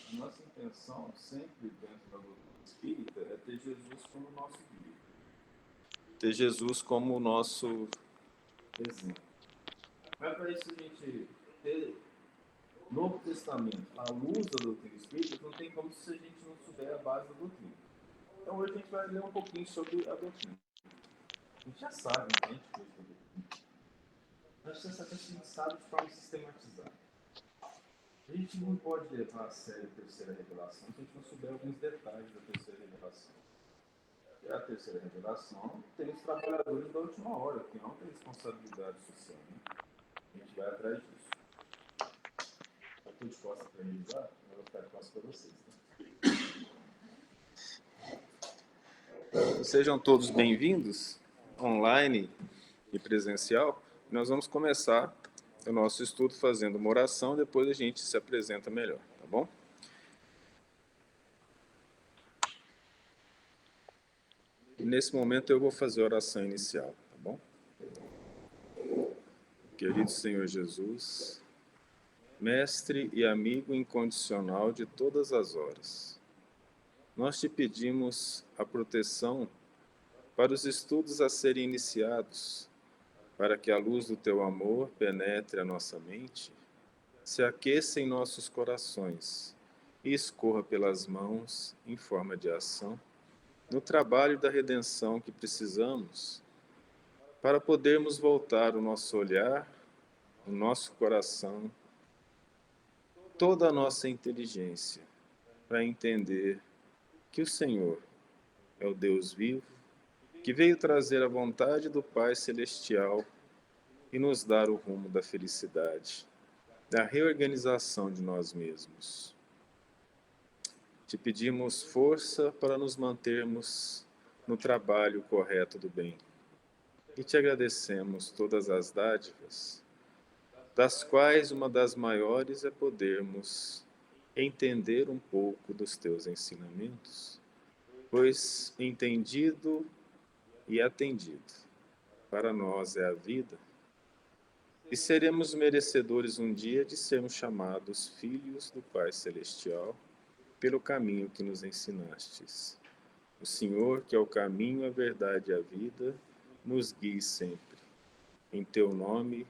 A nossa intenção, sempre dentro da doutrina espírita, é ter Jesus como nosso guia. Ter Jesus como o nosso exemplo. Mas para isso a gente ter Novo Testamento, à luz da doutrina espírita, não tem como se a gente não souber a base da doutrina. Então hoje a gente vai ler um pouquinho sobre a doutrina. A gente já sabe, a gente fez a doutrina. Mas a gente sabe de forma sistematizada. A gente não pode levar a sério a terceira revelação se a gente não souber alguns detalhes da terceira revelação. E a terceira revelação tem os trabalhadores da última hora, que não tem responsabilidade social. Né? A gente vai atrás disso. Eu estou de costas para mim já, eu vou ficar de costas para vocês. Tá? Sejam todos bem-vindos, online e presencial. Nós vamos começar o nosso estudo fazendo uma oração, depois a gente se apresenta melhor, tá bom? E nesse momento eu vou fazer a oração inicial, tá bom? Querido Senhor Jesus, Mestre e amigo incondicional de todas as horas, nós te pedimos a proteção para os estudos a serem iniciados, para que a luz do teu amor penetre a nossa mente, se aqueça em nossos corações e escorra pelas mãos, em forma de ação, no trabalho da redenção que precisamos, para podermos voltar o nosso olhar, o nosso coração, toda a nossa inteligência, para entender que o Senhor é o Deus vivo, que veio trazer a vontade do Pai Celestial e nos dar o rumo da felicidade, da reorganização de nós mesmos. Te pedimos força para nos mantermos no trabalho correto do bem. E te agradecemos todas as dádivas, das quais uma das maiores é podermos entender um pouco dos teus ensinamentos, pois entendido e atendido para nós é a vida, e seremos merecedores um dia de sermos chamados filhos do Pai Celestial pelo caminho que nos ensinastes. O Senhor, que é o caminho, a verdade e a vida, nos guie sempre. Em teu nome,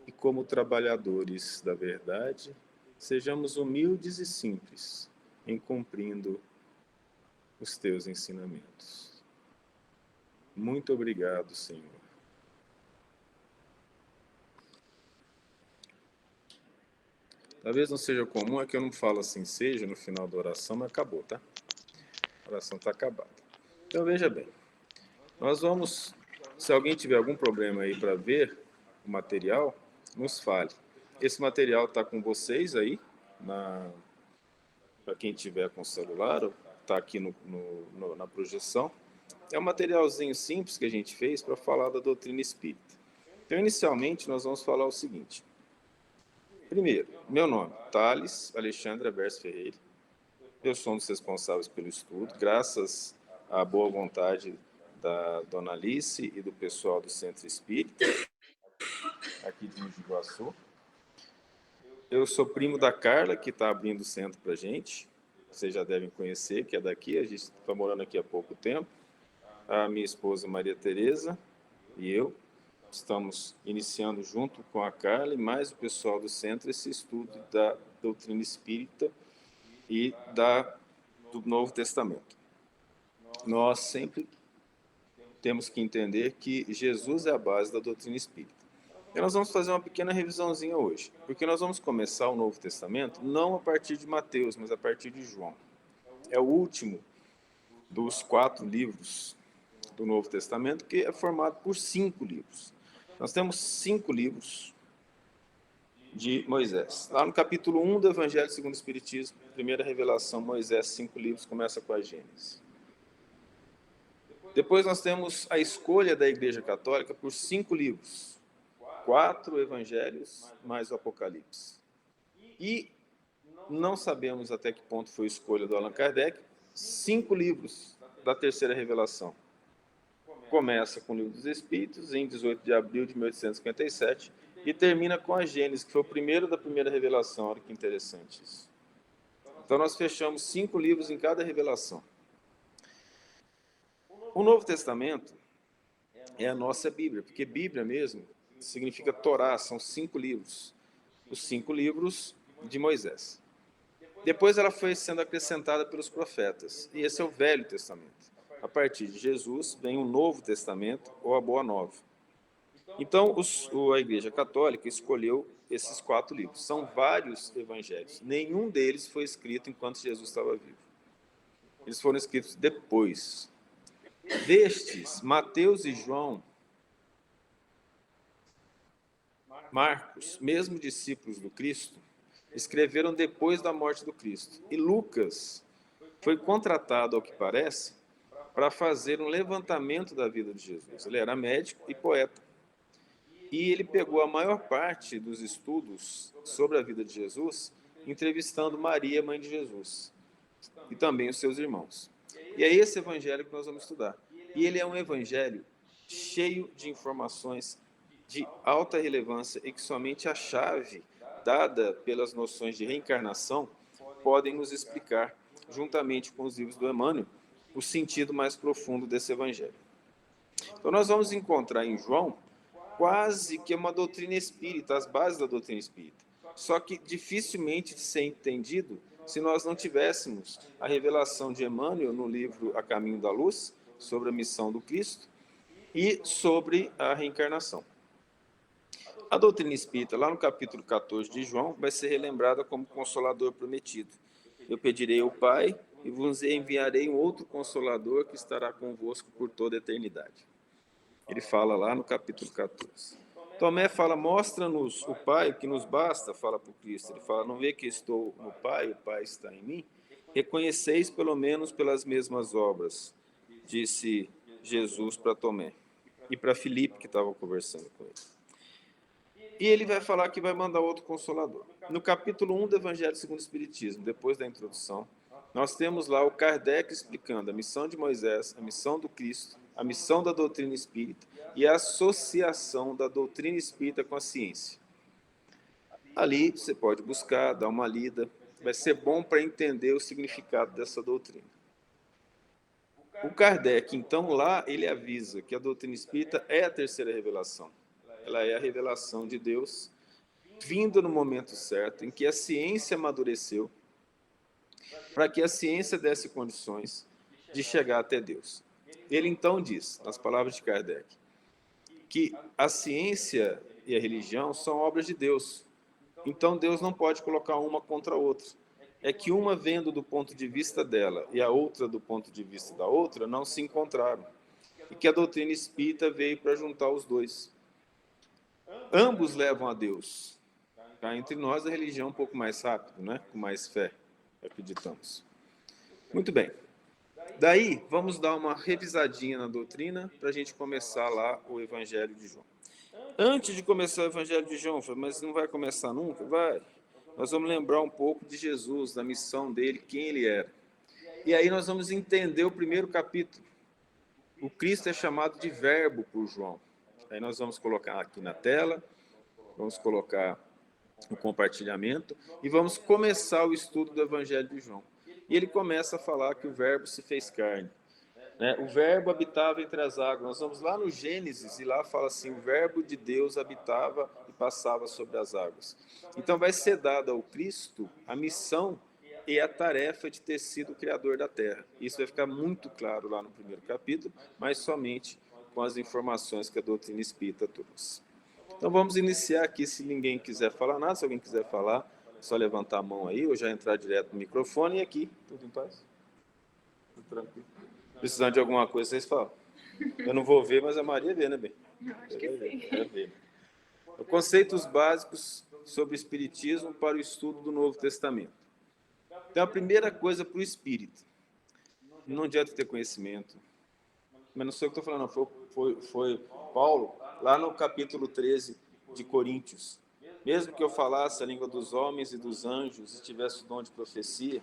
e como trabalhadores da verdade, sejamos humildes e simples em cumprindo os teus ensinamentos. Muito obrigado, Senhor. Talvez não seja comum, é que eu não falo assim, seja no final da oração, mas acabou, tá? A oração está acabada. Então, veja bem. Nós vamos, se alguém tiver algum problema aí para ver o material, nos fale. Esse material está com vocês aí, para quem tiver com celular, está aqui na projeção. É um materialzinho simples que a gente fez para falar da doutrina espírita. Então, inicialmente, nós vamos falar o seguinte. Primeiro, meu nome, Thales Alexandre Averso Ferreira. Eu sou um dos responsáveis pelo estudo, graças à boa vontade da Dona Alice e do pessoal do Centro Espírita, aqui de Mogi Guaçu. Eu sou primo da Carla, que está abrindo o centro para a gente. Vocês já devem conhecer, que é daqui, a gente está morando aqui há pouco tempo. A minha esposa Maria Tereza e eu estamos iniciando junto com a Carla e mais o pessoal do centro esse estudo da doutrina espírita e do Novo Testamento. Nós sempre temos que entender que Jesus é a base da doutrina espírita. E nós vamos fazer uma pequena revisãozinha hoje, porque nós vamos começar o Novo Testamento não a partir de Mateus, mas a partir de João. É o último dos 4 livros do Novo Testamento, que é formado por 5 livros. Nós temos 5 livros de Moisés. Lá no capítulo 1 do Evangelho segundo o Espiritismo, primeira revelação, Moisés, 5 livros, começa com a Gênesis. Depois nós temos a escolha da Igreja Católica por 5 livros, 4 evangelhos mais o Apocalipse. E não sabemos até que ponto foi a escolha do Allan Kardec, 5 livros da terceira revelação. Começa com o Livro dos Espíritos, em 18 de abril de 1857, e termina com a Gênesis, que foi o primeiro da primeira revelação. Olha que interessante isso. Então, nós fechamos 5 livros em cada revelação. O Novo Testamento é a nossa Bíblia, porque Bíblia mesmo significa Torá, são 5 livros. Os 5 livros de Moisés. Depois ela foi sendo acrescentada pelos profetas, e esse é o Velho Testamento. A partir de Jesus vem o Novo Testamento, ou a Boa Nova. Então, a Igreja Católica escolheu esses 4 livros. São vários evangelhos. Nenhum deles foi escrito enquanto Jesus estava vivo. Eles foram escritos depois. Destes, Mateus e João, Marcos, mesmo discípulos do Cristo, escreveram depois da morte do Cristo. E Lucas foi contratado, ao que parece, para fazer um levantamento da vida de Jesus. Ele era médico e poeta. E ele pegou a maior parte dos estudos sobre a vida de Jesus, entrevistando Maria, mãe de Jesus, e também os seus irmãos. E é esse evangelho que nós vamos estudar. E ele é um evangelho cheio de informações de alta relevância e que somente a chave dada pelas noções de reencarnação podem nos explicar, juntamente com os livros do Emmanuel, o sentido mais profundo desse evangelho. Então, nós vamos encontrar em João quase que uma doutrina espírita, as bases da doutrina espírita. Só que dificilmente de ser entendido se nós não tivéssemos a revelação de Emmanuel no livro A Caminho da Luz, sobre a missão do Cristo e sobre a reencarnação. A doutrina espírita, lá no capítulo 14 de João, vai ser relembrada como Consolador prometido. Eu pedirei ao Pai e vos enviarei um outro Consolador que estará convosco por toda a eternidade. Ele fala lá no capítulo 14. Tomé fala, mostra-nos o Pai, o que nos basta, fala para o Cristo. Ele fala, não vê que estou no Pai, o Pai está em mim? Reconheceis pelo menos pelas mesmas obras, disse Jesus para Tomé. E para Filipe, que estava conversando com ele. E ele vai falar que vai mandar outro Consolador. No capítulo 1 do Evangelho segundo o Espiritismo, depois da introdução, nós temos lá o Kardec explicando a missão de Moisés, a missão do Cristo, a missão da doutrina espírita e a associação da doutrina espírita com a ciência. Ali você pode buscar, dar uma lida, vai ser bom para entender o significado dessa doutrina. O Kardec, então, lá ele avisa que a doutrina espírita é a terceira revelação. Ela é a revelação de Deus, vindo no momento certo, em que a ciência amadureceu, para que a ciência desse condições de chegar até Deus. Ele então diz, nas palavras de Kardec, que a ciência e a religião são obras de Deus. Então Deus não pode colocar uma contra a outra. É que uma vendo do ponto de vista dela e a outra do ponto de vista da outra não se encontraram. E que a doutrina espírita veio para juntar os dois. Ambos levam a Deus. Cá entre nós a religião é um pouco mais rápido, né? Com mais fé, acreditamos. Muito bem. Daí, vamos dar uma revisadinha na doutrina para a gente começar lá o Evangelho de João. Antes de começar o Evangelho de João, mas não vai começar nunca? Vai. Nós vamos lembrar um pouco de Jesus, da missão dele, quem ele era. E aí nós vamos entender o primeiro capítulo. O Cristo é chamado de Verbo por João. Aí nós vamos colocar aqui na tela, vamos colocar o compartilhamento e vamos começar o estudo do Evangelho de João. E ele começa a falar que o Verbo se fez carne. O Verbo habitava entre as águas. Nós vamos lá no Gênesis e lá fala assim, o Verbo de Deus habitava e passava sobre as águas. Então vai ser dada ao Cristo a missão e a tarefa de ter sido o Criador da Terra. Isso vai ficar muito claro lá no primeiro capítulo, mas somente com as informações que a doutrina espírita trouxe. Então vamos iniciar aqui, se ninguém quiser falar nada, se alguém quiser falar, é só levantar a mão aí, ou já entrar direto no microfone e aqui, tudo em paz? Tudo tranquilo. Precisando de alguma coisa, vocês falam. Eu não vou ver, mas a Maria vê, né, bem? Acho que sim. Ver. Conceitos básicos sobre o Espiritismo para o estudo do Novo Testamento. Então, a primeira coisa para o Espírito. Não adianta ter conhecimento. Mas não sei o que estou falando, não. Foi Paulo, lá no capítulo 13 de Coríntios. Mesmo que eu falasse a língua dos homens e dos anjos e tivesse o dom de profecia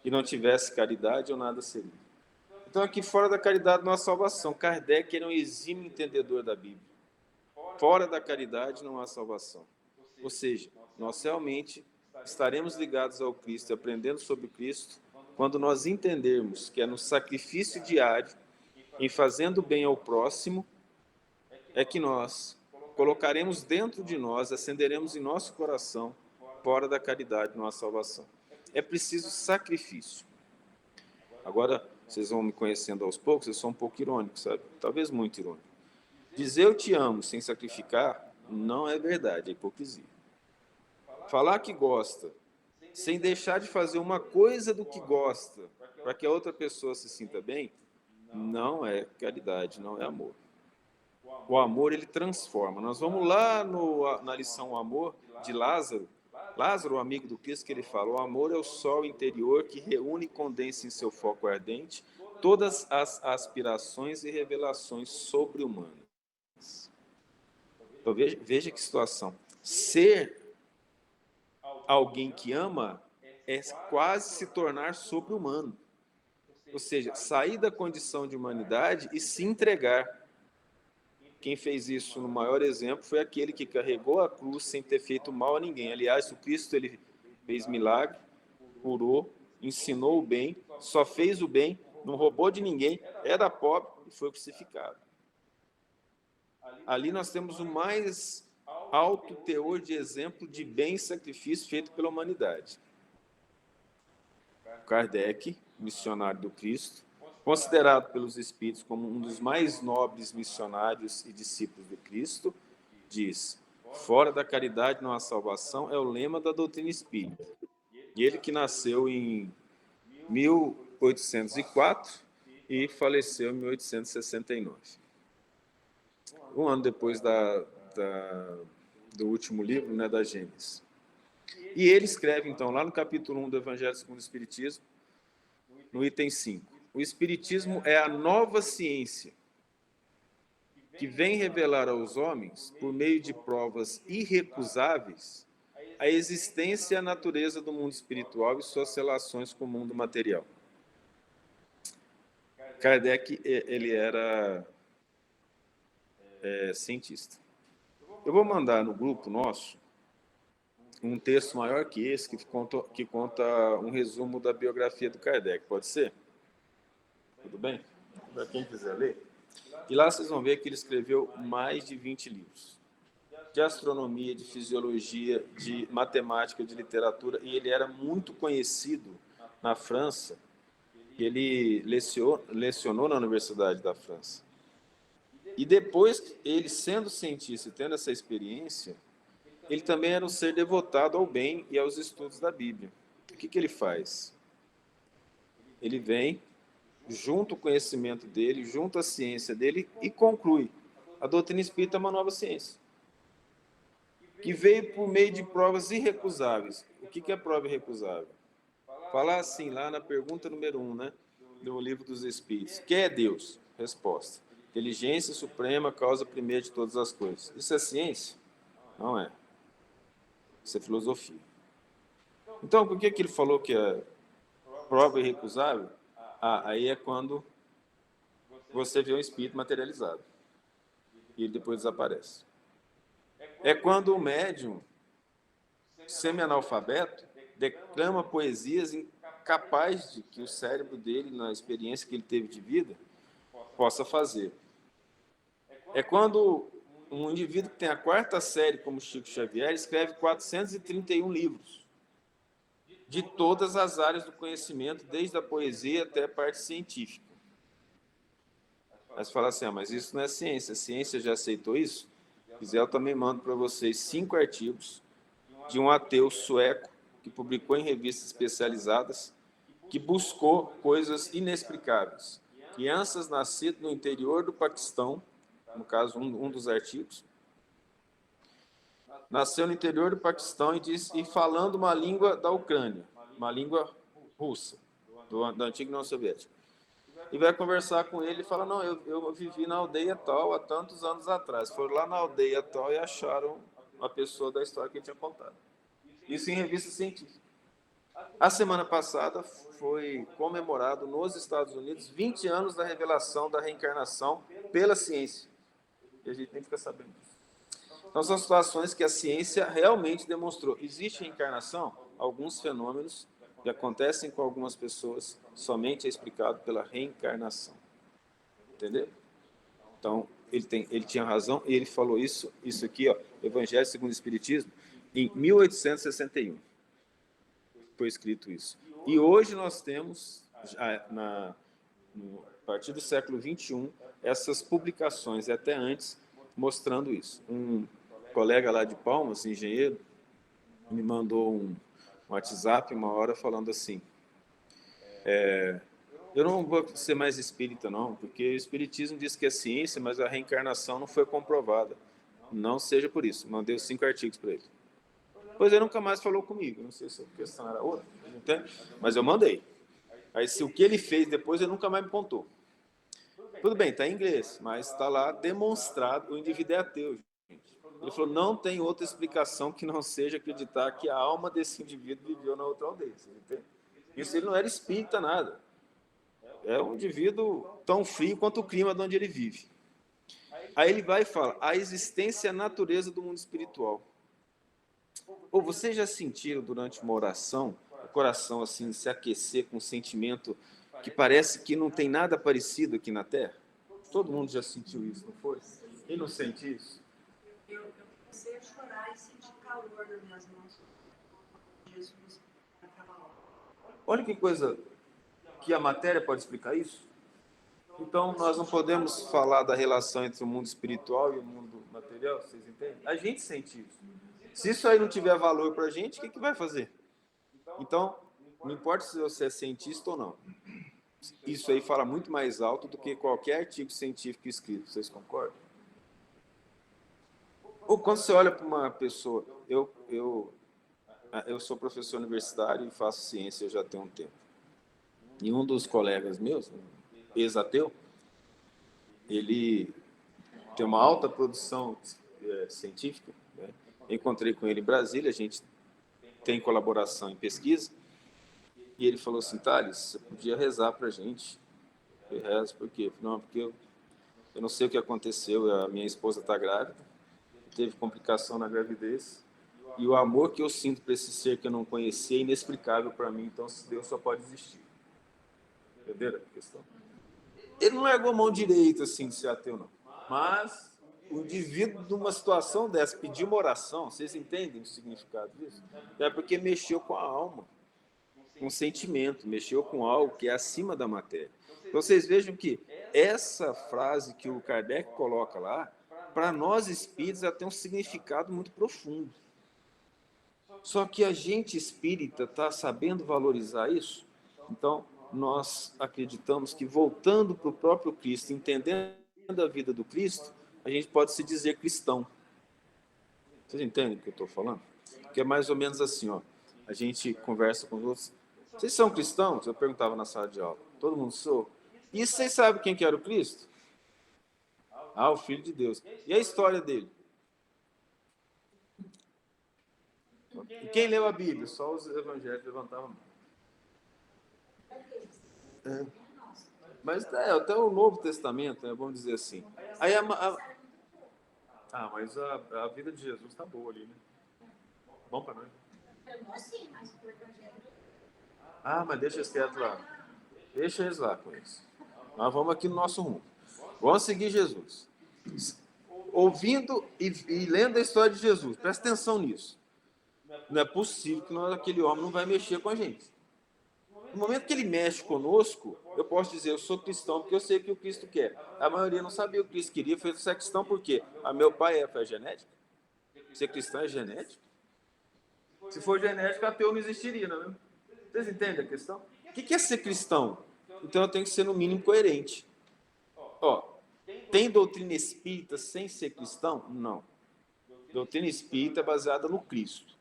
e não tivesse caridade, eu nada seria. Então, aqui fora da caridade não há salvação. Kardec era um exímio entendedor da Bíblia. Fora da caridade não há salvação. Ou seja, nós realmente estaremos ligados ao Cristo, aprendendo sobre o Cristo, quando nós entendermos que é no sacrifício diário, em fazendo bem ao próximo, é que nós colocaremos dentro de nós, acenderemos em nosso coração, fora da caridade não há salvação. É preciso sacrifício. Agora, vocês vão me conhecendo aos poucos, eu sou um pouco irônico, sabe? Talvez muito irônico. Dizer eu te amo sem sacrificar não é verdade, é hipocrisia. Falar que gosta, sem deixar de fazer uma coisa do que gosta, para que a outra pessoa se sinta bem, não é caridade, não é amor. O amor, ele transforma. Nós vamos lá na lição O Amor, de Lázaro. Lázaro, o amigo do Cristo, que ele fala, o amor é o sol interior que reúne e condensa em seu foco ardente todas as aspirações e revelações sobre-humanas. Então, veja que situação. Ser alguém que ama é quase se tornar sobre-humano. Ou seja, sair da condição de humanidade e se entregar. Quem fez isso no maior exemplo foi aquele que carregou a cruz sem ter feito mal a ninguém. Aliás, o Cristo, ele fez milagre, curou, ensinou o bem, só fez o bem, não roubou de ninguém, era pobre e foi crucificado. Ali nós temos o mais alto teor de exemplo de bem e sacrifício feito pela humanidade. Kardec, missionário do Cristo, considerado pelos Espíritos como um dos mais nobres missionários e discípulos de Cristo, diz, fora da caridade não há salvação, é o lema da doutrina espírita. E ele que nasceu em 1804 e faleceu em 1869. Um ano depois do último livro, né, da Gênesis. E ele escreve, então, lá no capítulo 1 do Evangelho segundo o Espiritismo, no item 5, o Espiritismo é a nova ciência que vem revelar aos homens, por meio de provas irrecusáveis, a existência e a natureza do mundo espiritual e suas relações com o mundo material. Kardec, ele era cientista. Eu vou mandar no grupo nosso um texto maior que esse, que conta um resumo da biografia do Kardec. Pode ser? Tudo bem? Para quem quiser ler. E lá vocês vão ver que ele escreveu mais de 20 livros. De astronomia, de fisiologia, de matemática, de literatura. E ele era muito conhecido na França. Ele lecionou na Universidade da França. E depois, ele sendo cientista e tendo essa experiência, ele também era um ser devotado ao bem e aos estudos da Bíblia. O que ele faz? Ele vem, junto o conhecimento dele, junto a ciência dele, e conclui. A doutrina espírita é uma nova ciência, que veio por meio de provas irrecusáveis. O que é prova irrecusável? Falar assim, lá na pergunta número 1, né, do Livro dos Espíritos. Quem é Deus? Resposta. Inteligência suprema, causa primeira de todas as coisas. Isso é ciência? Não é. Isso é filosofia. Então, por que ele falou que é prova irrecusável? Aí é quando você vê um espírito materializado. E ele depois desaparece. É quando o médium, semi-analfabeto, declama poesias incapazes de que o cérebro dele, na experiência que ele teve de vida, possa fazer. É quando um indivíduo que tem a 4ª série, como Chico Xavier, escreve 431 livros, de todas as áreas do conhecimento, desde a poesia até a parte científica. Aí você fala assim, mas isso não é ciência, a ciência já aceitou isso? Se quiser, eu também mando para vocês 5 artigos de um ateu sueco que publicou em revistas especializadas, que buscou coisas inexplicáveis. Crianças nascidas no interior do Paquistão, no caso, um dos artigos, nasceu no interior do Paquistão e falando uma língua da Ucrânia, uma língua russa, da antiga União Soviética. E vai conversar com ele e fala, não, eu vivi na aldeia tal há tantos anos atrás. Foram lá na aldeia tal e acharam uma pessoa da história que ele tinha contado. Isso em revista científica. A semana passada foi comemorado nos Estados Unidos 20 anos da revelação da reencarnação pela ciência. E a gente nem fica sabendo disso. Então, são situações que a ciência realmente demonstrou. Existe reencarnação? Alguns fenômenos que acontecem com algumas pessoas somente é explicado pela reencarnação. Entendeu? Então, ele tinha razão e ele falou isso aqui, ó, Evangelho segundo o Espiritismo, em 1861. Foi escrito isso. E hoje nós temos, a partir do século XXI, essas publicações, até antes, mostrando isso. Um colega lá de Palmas, engenheiro, me mandou um WhatsApp uma hora falando assim, eu não vou ser mais espírita não, porque o espiritismo diz que é ciência, mas a reencarnação não foi comprovada. Não seja por isso. Mandei os 5 artigos para ele. Pois ele nunca mais falou comigo. Não sei se a questão era outra, entende? Mas eu mandei. Aí, se o que ele fez depois, ele nunca mais me contou. Tudo bem, está em inglês, mas está lá demonstrado, o indivíduo é ateu, gente. Ele falou, não tem outra explicação que não seja acreditar que a alma desse indivíduo viveu na outra aldeia. Entende? Isso ele não era espírita, nada. É um indivíduo tão frio quanto o clima de onde ele vive. Aí ele vai e fala, a existência e a natureza do mundo espiritual. Ou vocês já sentiram durante uma oração, o coração assim se aquecer com um sentimento que parece que não tem nada parecido aqui na Terra? Todo mundo já sentiu isso, não foi? Quem não sente isso? Eu comecei a chorar e senti calor nas minhas mãos. Jesus, olha que coisa que a matéria pode explicar isso. Então, nós não podemos falar da relação entre o mundo espiritual e o mundo material, vocês entendem? A gente sente isso. Se isso aí não tiver valor para a gente, o que vai fazer? Então, não importa se você é cientista ou não. Isso aí fala muito mais alto do que qualquer artigo científico escrito. Vocês concordam? Ou quando você olha para uma pessoa... Eu sou professor universitário e faço ciência já tem um tempo. E um dos colegas meus, ex-ateu, ele tem uma alta produção científica, né? Encontrei com ele em Brasília, a gente tem colaboração em pesquisa, e ele falou assim, Thales, você podia rezar para a gente. Eu rezo por quê? Não, porque eu não sei o que aconteceu, a minha esposa está grávida, teve complicação na gravidez, e o amor que eu sinto para esse ser que eu não conhecia é inexplicável para mim, então Deus só pode existir. Entenderam a questão? Ele não largou a mão direita assim de ser ateu, não. Mas o indivíduo, numa situação dessa, pedir uma oração, vocês entendem o significado disso? É porque mexeu com a alma, com o sentimento, mexeu com algo que é acima da matéria. Então, vocês vejam que essa frase que o Kardec coloca lá, para nós espíritas, ela tem um significado muito profundo. Só que a gente espírita está sabendo valorizar isso? Então, nós acreditamos que, voltando para o próprio Cristo, entendendo a vida do Cristo, a gente pode se dizer cristão. Vocês entendem o que eu estou falando? Que é mais ou menos assim, ó. A gente conversa com os outros. Vocês são cristãos? Eu perguntava na sala de aula. Todo mundo sou. E vocês sabem quem que era o Cristo? Ah, o Filho de Deus. E a história dele? E quem leu a Bíblia? Só os evangelhos levantavam. Mas até o Novo Testamento, né, vamos dizer assim. Aí mas a vida de Jesus está boa ali, né? Bom para nós. Mas deixa eles quietos lá. Deixa eles lá com isso. Nós vamos aqui no nosso rumo. Vamos seguir Jesus. Ouvindo e lendo a história de Jesus. Presta atenção nisso. Não é possível que aquele homem não vai mexer com a gente. No momento que ele mexe conosco, eu posso dizer, eu sou cristão porque eu sei o que o Cristo quer. A maioria não sabia o que o Cristo queria, fez ser cristão por quê? Meu pai foi genético? Ser cristão é genético? Se for genético, ateu não existiria, não é? Vocês entendem a questão? O que é ser cristão? Então eu tenho que ser, no mínimo, coerente. Tem doutrina espírita sem ser cristão? Não. Doutrina espírita é baseada no Cristo.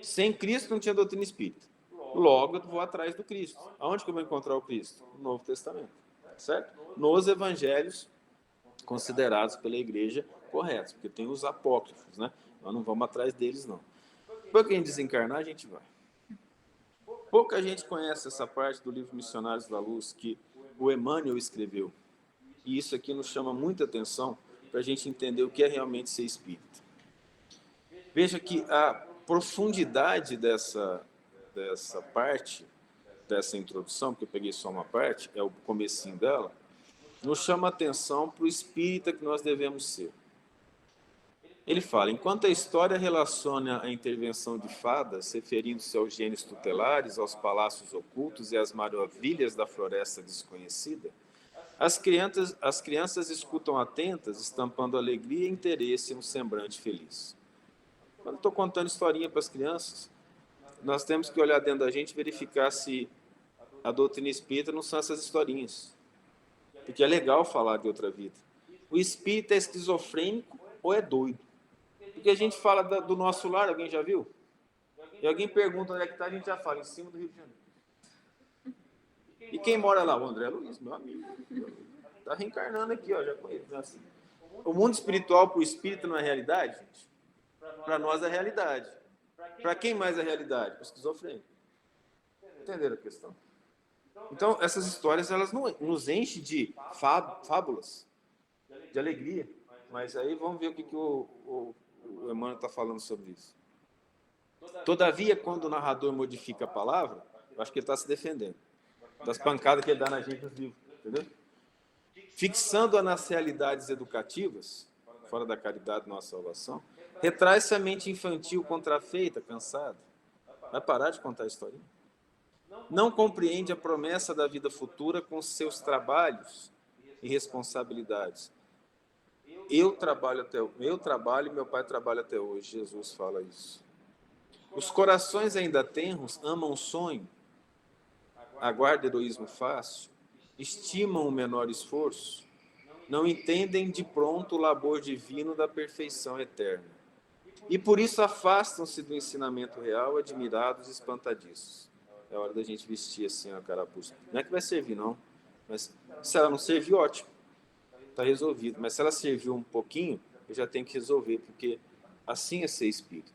Sem Cristo não tinha doutrina espírita. Logo, eu vou atrás do Cristo. Aonde que eu vou encontrar o Cristo? No Novo Testamento. Certo? Nos evangelhos considerados pela igreja corretos, porque tem os apócrifos, né? Nós não vamos atrás deles, não. Depois que a gente desencarnar, a gente vai. Pouca gente conhece essa parte do livro Missionários da Luz, que o Emmanuel escreveu. E isso aqui nos chama muita atenção para a gente entender o que é realmente ser espírita. Veja que a profundidade dessa parte, dessa introdução, porque eu peguei só uma parte, é o comecinho dela, nos chama a atenção para o espírita que nós devemos ser. Ele fala, enquanto a história relaciona a intervenção de fadas, referindo-se aos gênios tutelares, aos palácios ocultos e às maravilhas da floresta desconhecida, as crianças escutam atentas, estampando alegria e interesse no semblante feliz. Quando estou contando historinha para as crianças, nós temos que olhar dentro da gente e verificar se a doutrina espírita não são essas historinhas. Porque é legal falar de outra vida. O espírita é esquizofrênico ou é doido? Porque a gente fala do nosso lar, alguém já viu? E alguém pergunta onde é que está, a gente já fala, em cima do Rio de Janeiro. E quem mora lá? O André Luiz, meu amigo. Está reencarnando aqui, ó, já conheço. Assim. O mundo espiritual para o espírito não é realidade, gente? Para nós é realidade. Para quem mais é realidade? Para o esquizofrênico. Entenderam a questão? Então, essas histórias, elas nos enchem de fábulas, de alegria. Mas aí vamos ver o que o Emmanuel está falando sobre isso. Todavia, quando o narrador modifica a palavra, eu acho que ele está se defendendo das pancadas que ele dá na gente nos livros, entendeu? Fixando-a nas realidades educativas, fora da caridade, nossa salvação, retrai-se a mente infantil contrafeita, cansada. Vai parar de contar a historinha? Não compreende a promessa da vida futura com seus trabalhos e responsabilidades. Eu trabalho e meu pai trabalha até hoje, Jesus fala isso. Os corações ainda tenros amam o sonho, aguardam heroísmo fácil, estimam o menor esforço, não entendem de pronto o labor divino da perfeição eterna. E por isso afastam-se do ensinamento real, admirados e espantadiços. É hora da gente vestir assim a carapuça. Não é que vai servir, não. Mas se ela não servir, ótimo. Está resolvido. Mas se ela serviu um pouquinho, eu já tenho que resolver, porque assim é ser espírita.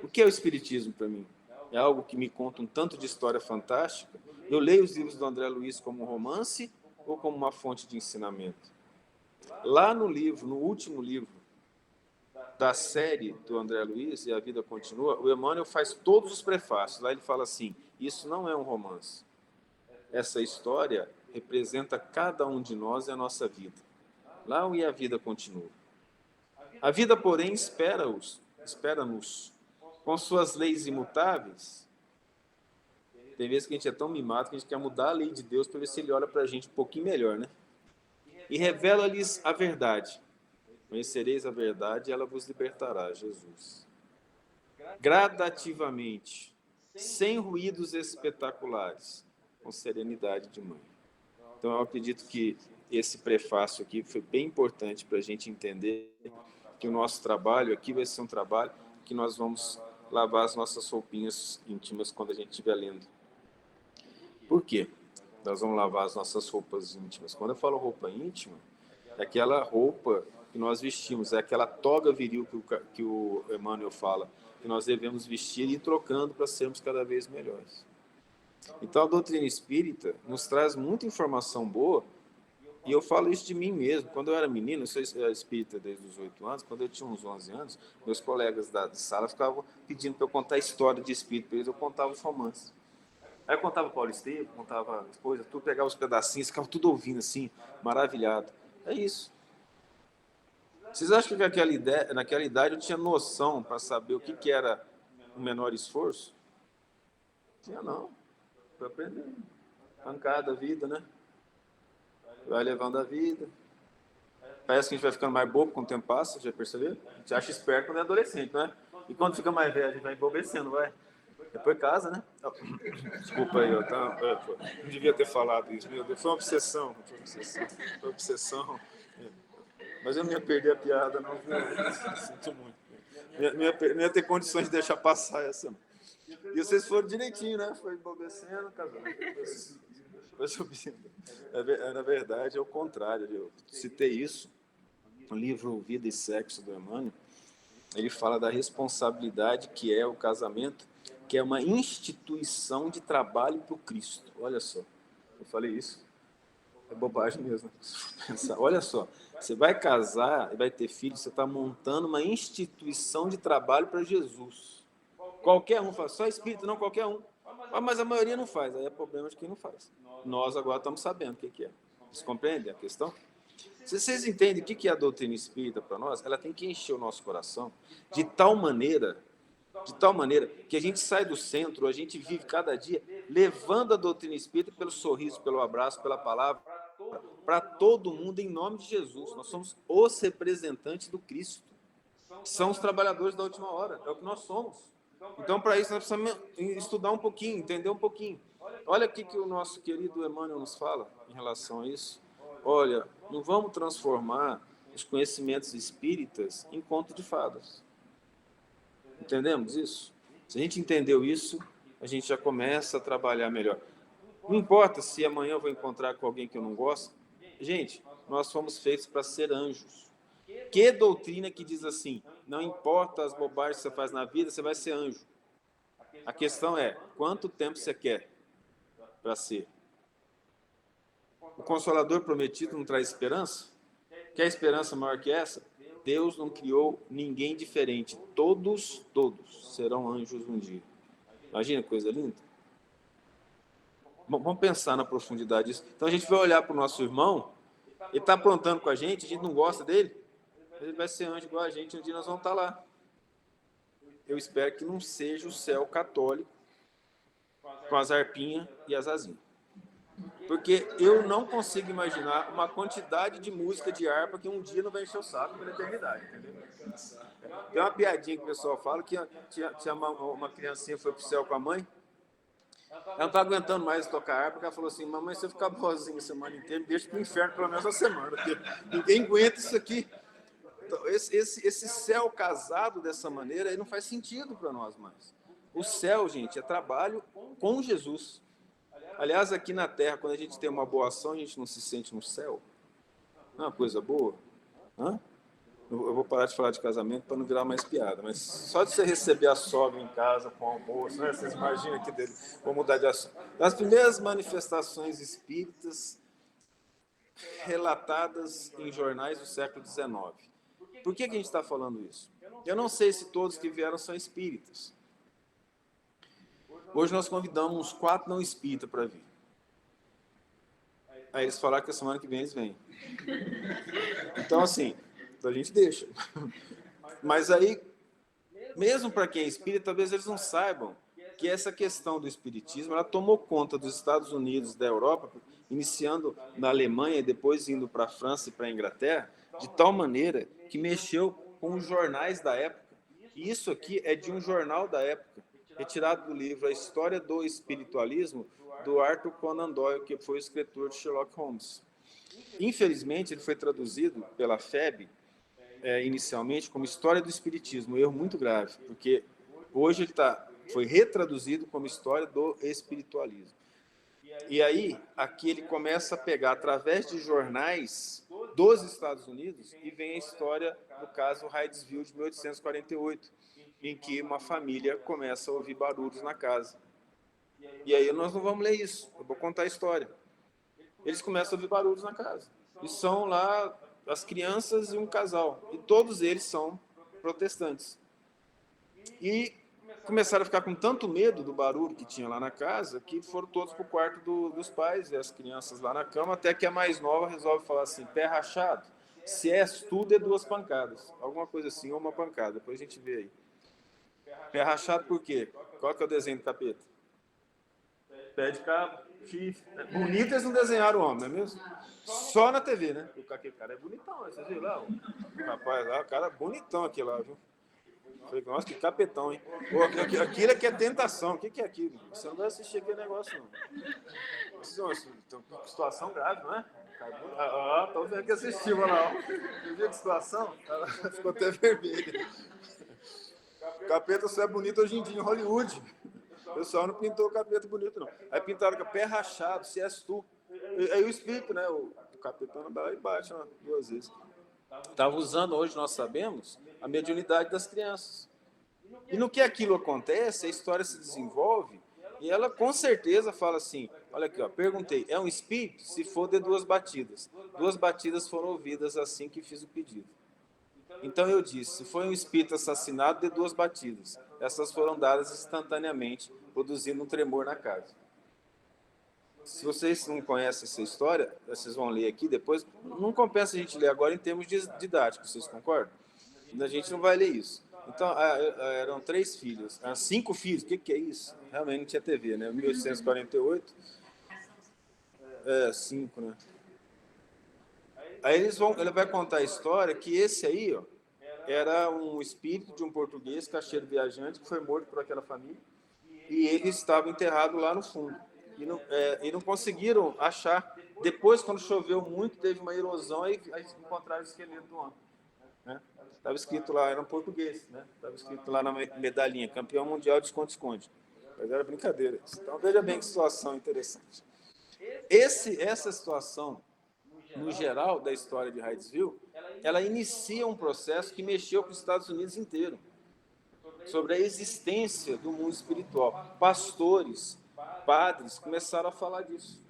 O que é o espiritismo para mim? É algo que me conta um tanto de história fantástica. Eu leio os livros do André Luiz como um romance ou como uma fonte de ensinamento? Lá no livro, no último livro da série do André Luiz, E a Vida Continua, o Emmanuel faz todos os prefácios. Lá ele fala assim, isso não é um romance. Essa história representa cada um de nós e a nossa vida. Lá o E a Vida Continua. A vida, porém, espera-nos, com suas leis imutáveis. Tem vezes que a gente é tão mimado que a gente quer mudar a lei de Deus para ver se ele olha para a gente um pouquinho melhor, né? E revela-lhes a verdade. Conhecereis a verdade e ela vos libertará, Jesus. Gradativamente, sem ruídos espetaculares, com serenidade de mãe. Então, eu acredito que esse prefácio aqui foi bem importante para a gente entender que o nosso trabalho aqui vai ser um trabalho que nós vamos lavar as nossas roupinhas íntimas quando a gente estiver lendo. Por quê? Nós vamos lavar as nossas roupas íntimas. Quando eu falo roupa íntima, é aquela roupa que nós vestimos, é aquela toga viril que o Emmanuel fala, que nós devemos vestir e ir trocando para sermos cada vez melhores. Então, a doutrina espírita nos traz muita informação boa, e eu falo isso de mim mesmo. Quando eu era menino, eu sou espírita desde os 8 anos, quando eu tinha uns 11 anos, meus colegas da sala ficavam pedindo para eu contar a história de espírito para eles, eu contava os romances. Aí eu contava Paulo Estevam, contava as coisas, tudo, pegava os pedacinhos, ficava tudo ouvindo assim, maravilhado. É isso. Vocês acham que naquela idade eu tinha noção para saber o que era o menor esforço? Tinha não. Foi aprendendo. Pancada a vida, né? Vai levando a vida. Parece que a gente vai ficando mais bobo quando o tempo passa, já percebeu? A gente acha esperto quando é adolescente, né? E quando fica mais velho, a gente vai embobecendo, vai. Depois casa, né? Desculpa aí, eu não devia ter falado isso. Meu Deus, foi uma obsessão. Foi uma obsessão. Mas eu não ia perder a piada, não. Sinto muito. Não ia ter condições de deixar passar essa. E vocês foram direitinho, né? Foi embobecendo, casando. Foi subindo. Na verdade, é o contrário. Eu citei isso no livro Vida e Sexo do Emmanuel. Ele fala da responsabilidade que é o casamento, que é uma instituição de trabalho para o Cristo. Olha só, eu falei isso. É bobagem mesmo. Pensar. Olha só, você vai casar e vai ter filho, você está montando uma instituição de trabalho para Jesus. Qualquer um faz, só espírito, não qualquer um. Mas a maioria não faz, aí é problema de quem não faz. Nós agora estamos sabendo o que é. Vocês compreendem a questão? Se vocês entendem o que é a doutrina espírita para nós, ela tem que encher o nosso coração de tal maneira que a gente sai do centro, a gente vive cada dia levando a doutrina espírita pelo sorriso, pelo abraço, pela palavra, para todo mundo em nome de Jesus. Nós somos os representantes do Cristo. São os trabalhadores da última hora, é o que nós somos. Então, para isso, nós precisamos estudar um pouquinho, entender um pouquinho. Olha o que o nosso querido Emmanuel nos fala em relação a isso. Olha, não vamos transformar os conhecimentos espíritas em conto de fadas. Entendemos isso? Se a gente entendeu isso, a gente já começa a trabalhar melhor. Não importa se amanhã eu vou encontrar com alguém que eu não gosto. Gente, nós fomos feitos para ser anjos. Que doutrina que diz assim, não importa as bobagens que você faz na vida, você vai ser anjo. A questão é, quanto tempo você quer para ser? O Consolador prometido não traz esperança? Quer esperança maior que essa? Deus não criou ninguém diferente. Todos serão anjos um dia. Imagina que coisa linda. Vamos pensar na profundidade disso. Então a gente vai olhar para o nosso irmão, ele está aprontando com a gente não gosta dele, ele vai ser anjo igual a gente, um dia nós vamos estar lá. Eu espero que não seja o céu católico com as harpinhas e as asinhas. Porque eu não consigo imaginar uma quantidade de música de harpa que um dia não vai encher o saco pela eternidade, entendeu? Tem uma piadinha que o pessoal fala que tinha uma criancinha foi pro céu com a mãe, ela não está aguentando mais tocar harpa, porque ela falou assim, mamãe, se eu ficar boazinha a semana inteira, me deixa pro inferno pelo menos uma semana, porque ninguém aguenta isso aqui. Então, esse céu casado dessa maneira, aí não faz sentido para nós mais. O céu, gente, é trabalho com Jesus. Aliás, aqui na Terra, quando a gente tem uma boa ação, a gente não se sente no céu. Não é uma coisa boa? Hã? Eu vou parar de falar de casamento para não virar mais piada, mas só de você receber a sogra em casa com almoço, né? Vocês imaginam aqui dele. Vou mudar de assunto. As primeiras manifestações espíritas relatadas em jornais do século XIX. Por que a gente está falando isso? Eu não sei se todos que vieram são espíritas. Hoje nós convidamos uns 4 não espíritas para vir. Aí eles falaram que a semana que vem eles vêm. Então, assim, a gente deixa. Mas aí, mesmo para quem é espírita, talvez eles não saibam que essa questão do espiritismo, ela tomou conta dos Estados Unidos, da Europa, iniciando na Alemanha e depois indo para a França e para a Inglaterra, de tal maneira que mexeu com os jornais da época. E isso aqui é de um jornal da época, retirado do livro A História do Espiritualismo, do Arthur Conan Doyle, que foi o escritor de Sherlock Holmes. Infelizmente, ele foi traduzido pela FEB, inicialmente, como História do Espiritismo, um erro muito grave, porque hoje ele foi retraduzido como História do Espiritualismo. E aí, aqui ele começa a pegar, através de jornais dos Estados Unidos, e vem a história, no caso, Hydesville, de 1848, em que uma família começa a ouvir barulhos na casa. E aí nós não vamos ler isso, eu vou contar a história. Eles começam a ouvir barulhos na casa. E são lá as crianças e um casal. E todos eles são protestantes. E começaram a ficar com tanto medo do barulho que tinha lá na casa, que foram todos para o quarto dos pais, e as crianças lá na cama, até que a mais nova resolve falar assim, pé rachado, se és tudo é 2 pancadas. Alguma coisa assim, ou uma pancada. Depois a gente vê aí. Pé rachado por quê? Qual que é o desenho do capeta? Pé de cabo, chifre. Bonito eles não desenharam o homem, não é mesmo? Só na TV, né? Aquele cara é bonitão, vocês viram lá? O rapaz lá, o cara é bonitão aqui lá, viu? Falei, nossa, que capetão, hein? Pô, aquilo aqui é tentação. O que é aquilo? Você não vai assistir aquele negócio, não. Nossa, uma situação grave, não é? Tô vendo que assistiu, olha lá. Você viu que situação? Ela ficou até vermelha. O capeta só é bonito hoje em dia em Hollywood. O pessoal não pintou o capeta bonito, não. Aí pintaram com o pé rachado, se és tu. Aí o espírito, né? O capetão anda lá e bate 2 vezes. Estava usando, hoje nós sabemos, a mediunidade das crianças. E no que aquilo acontece, a história se desenvolve E ela com certeza fala assim, olha aqui, ó, perguntei, é um espírito? Se for, de 2 batidas. 2 batidas foram ouvidas assim que fiz o pedido. Então eu disse, se foi um espírito assassinado, de 2 batidas. Essas foram dadas instantaneamente, produzindo um tremor na casa. Se vocês não conhecem essa história, vocês vão ler aqui depois. Não compensa a gente ler agora em termos didáticos, vocês concordam? A gente não vai ler isso. Então, eram 3 filhos, 5 filhos, o que é isso? Realmente não tinha TV, né? 1848, 5, né? Aí ele vai contar a história que esse aí, ó, era um espírito de um português, caixeiro viajante, que foi morto por aquela família, e ele estava enterrado lá no fundo. E não conseguiram achar. Depois, quando choveu muito, teve uma erosão e aí encontraram o esqueleto do homem. Né? Estava escrito lá, era um português, né? Estava escrito lá na medalhinha, campeão mundial de esconde-esconde. Mas era brincadeira. Então, veja bem que situação interessante. Essa situação, no geral, da história de Hydesville, ela inicia um processo que mexeu com os Estados Unidos inteiro, sobre a existência do mundo espiritual. Pastores, padres começaram a falar disso.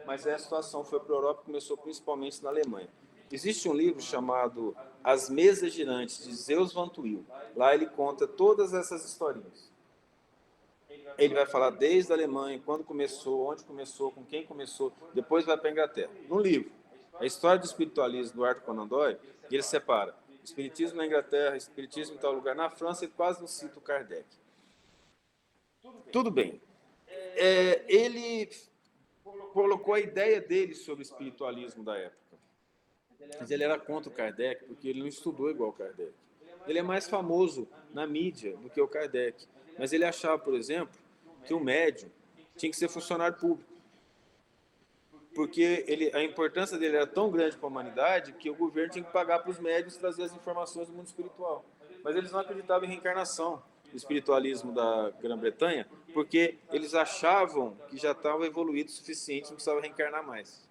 Mas a situação foi para a Europa e começou principalmente na Alemanha. Existe um livro chamado As Mesas Girantes, de Zeus Van Tuyl. Lá ele conta todas essas historinhas. Ele vai falar desde a Alemanha, quando começou, onde começou, com quem começou, depois vai para a Inglaterra. No livro, a história do espiritualismo do Arthur Conan Doyle, ele separa espiritismo na Inglaterra, espiritismo em tal lugar. Na França, ele quase não cita o Kardec. Tudo bem. Ele colocou a ideia dele sobre o espiritualismo da época. Mas ele era contra o Kardec, porque ele não estudou igual o Kardec. Ele é mais famoso na mídia do que o Kardec. Mas ele achava, por exemplo, que o médium tinha que ser funcionário público. Porque a importância dele era tão grande para a humanidade que o governo tinha que pagar para os médiums trazer as informações do mundo espiritual. Mas eles não acreditavam em reencarnação, no espiritualismo da Grã-Bretanha, porque eles achavam que já estavam evoluídos o suficiente, não precisavam reencarnar mais.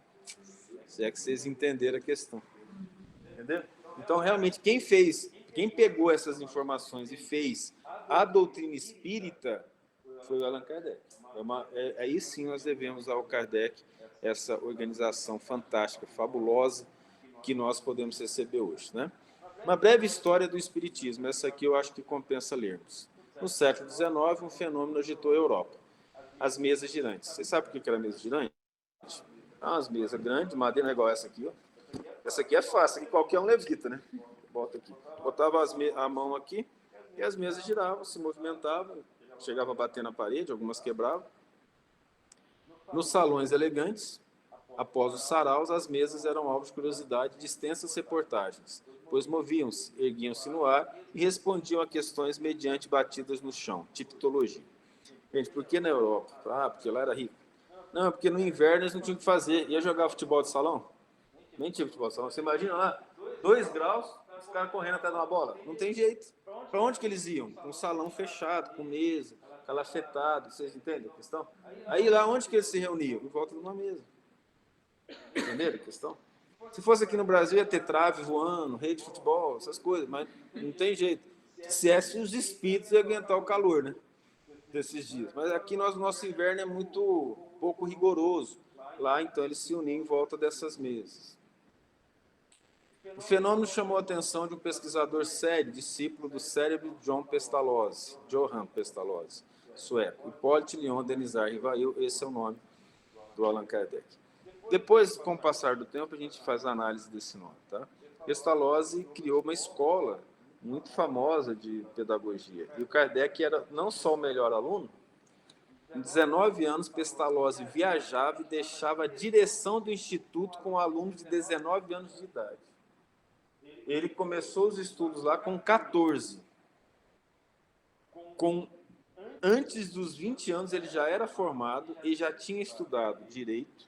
Se é que vocês entenderam a questão. Entendeu? Então, realmente, quem pegou essas informações e fez a doutrina espírita foi o Allan Kardec. Aí sim nós devemos ao Kardec essa organização fantástica, fabulosa, que nós podemos receber hoje. Né? Uma breve história do espiritismo, essa aqui eu acho que compensa lermos. No século XIX, um fenômeno agitou a Europa. As mesas girantes. Você sabe por que era mesa girante? Umas mesas grandes, madeira, não é igual essa aqui. Ó. Essa aqui é fácil, aqui qualquer um levita, né? Bota aqui. Botava a mão aqui e as mesas giravam, se movimentavam, chegava a bater na parede, algumas quebravam. Nos salões elegantes, após os saraus, as mesas eram alvo de curiosidade de extensas reportagens, pois moviam-se, erguiam-se no ar e respondiam a questões mediante batidas no chão, tipologia. Gente, por que na Europa? Porque lá era rico. Não, porque no inverno eles não tinham o que fazer. Ia jogar futebol de salão? Nem tinha futebol de salão. Você imagina lá, 2 graus, os caras correndo atrás de uma bola. Não tem jeito. Para onde que eles iam? Um salão fechado, com mesa, calafetado. Vocês entendem a questão? Aí lá, onde que eles se reuniam? Em volta de uma mesa. Entenderam a questão? Se fosse aqui no Brasil, ia ter trave voando, rede de futebol, essas coisas. Mas não tem jeito. Se os espíritos, ia aguentar o calor, né? Desses dias. Mas aqui nosso inverno é muito pouco rigoroso. Lá, então, eles se uniam em volta dessas mesas. O fenômeno chamou a atenção de um pesquisador sério, discípulo do cérebro Johann Pestalozzi, sueco. Hippolyte Léon Denisard Rivail, esse é o nome do Allan Kardec. Depois, com o passar do tempo, a gente faz a análise desse nome. Tá? Pestalozzi criou uma escola muito famosa de pedagogia. E o Kardec era não só o melhor aluno, com 19 anos, Pestalozzi viajava e deixava a direção do instituto com alunos de 19 anos de idade. Ele começou os estudos lá com 14. Antes dos 20 anos, ele já era formado e já tinha estudado direito,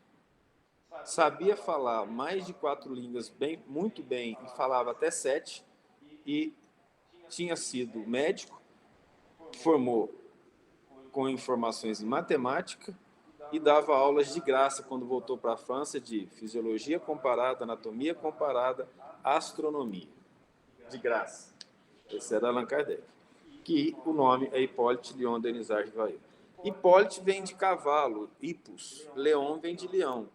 sabia falar mais de 4 línguas muito bem e falava até 7, e tinha sido médico, formou com informações em matemática e dava aulas de graça quando voltou para a França de fisiologia comparada, anatomia comparada, astronomia. De graça. Esse era Allan Kardec. Que o nome é Hippolyte Léon Denisard Rivail. Hipólite vem de cavalo, hipos. Leon vem de leão.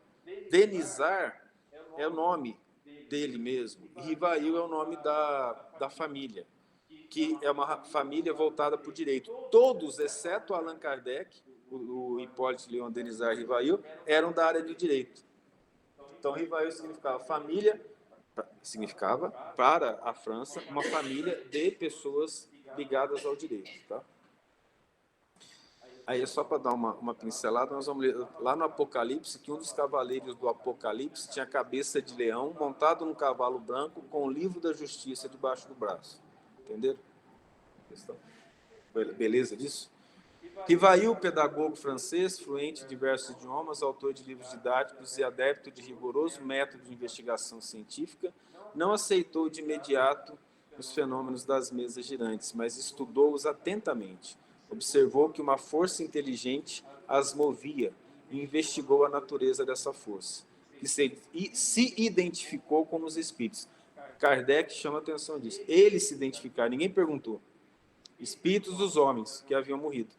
Denizar é o nome dele mesmo. E Rivail é o nome da família, que é uma família voltada para o direito. Todos, exceto Allan Kardec, o Hipólite, Leon, Denizar e Rivail, eram da área do direito. Então, Rivail significava para a França uma família de pessoas ligadas ao direito. Tá? Aí, só para dar uma pincelada, nós vamos ler lá no Apocalipse, que um dos cavaleiros do Apocalipse tinha cabeça de leão, montado num cavalo branco, com o livro da justiça debaixo do braço. Entenderam? Beleza disso? Rivail, pedagogo francês, fluente em diversos idiomas, autor de livros didáticos e adepto de rigoroso método de investigação científica, não aceitou de imediato os fenômenos das mesas girantes, mas estudou-os atentamente. Observou que uma força inteligente as movia e investigou a natureza dessa força, que se identificou como os espíritos. Kardec chama a atenção disso. Eles se identificaram, ninguém perguntou. Espíritos dos homens que haviam morrido.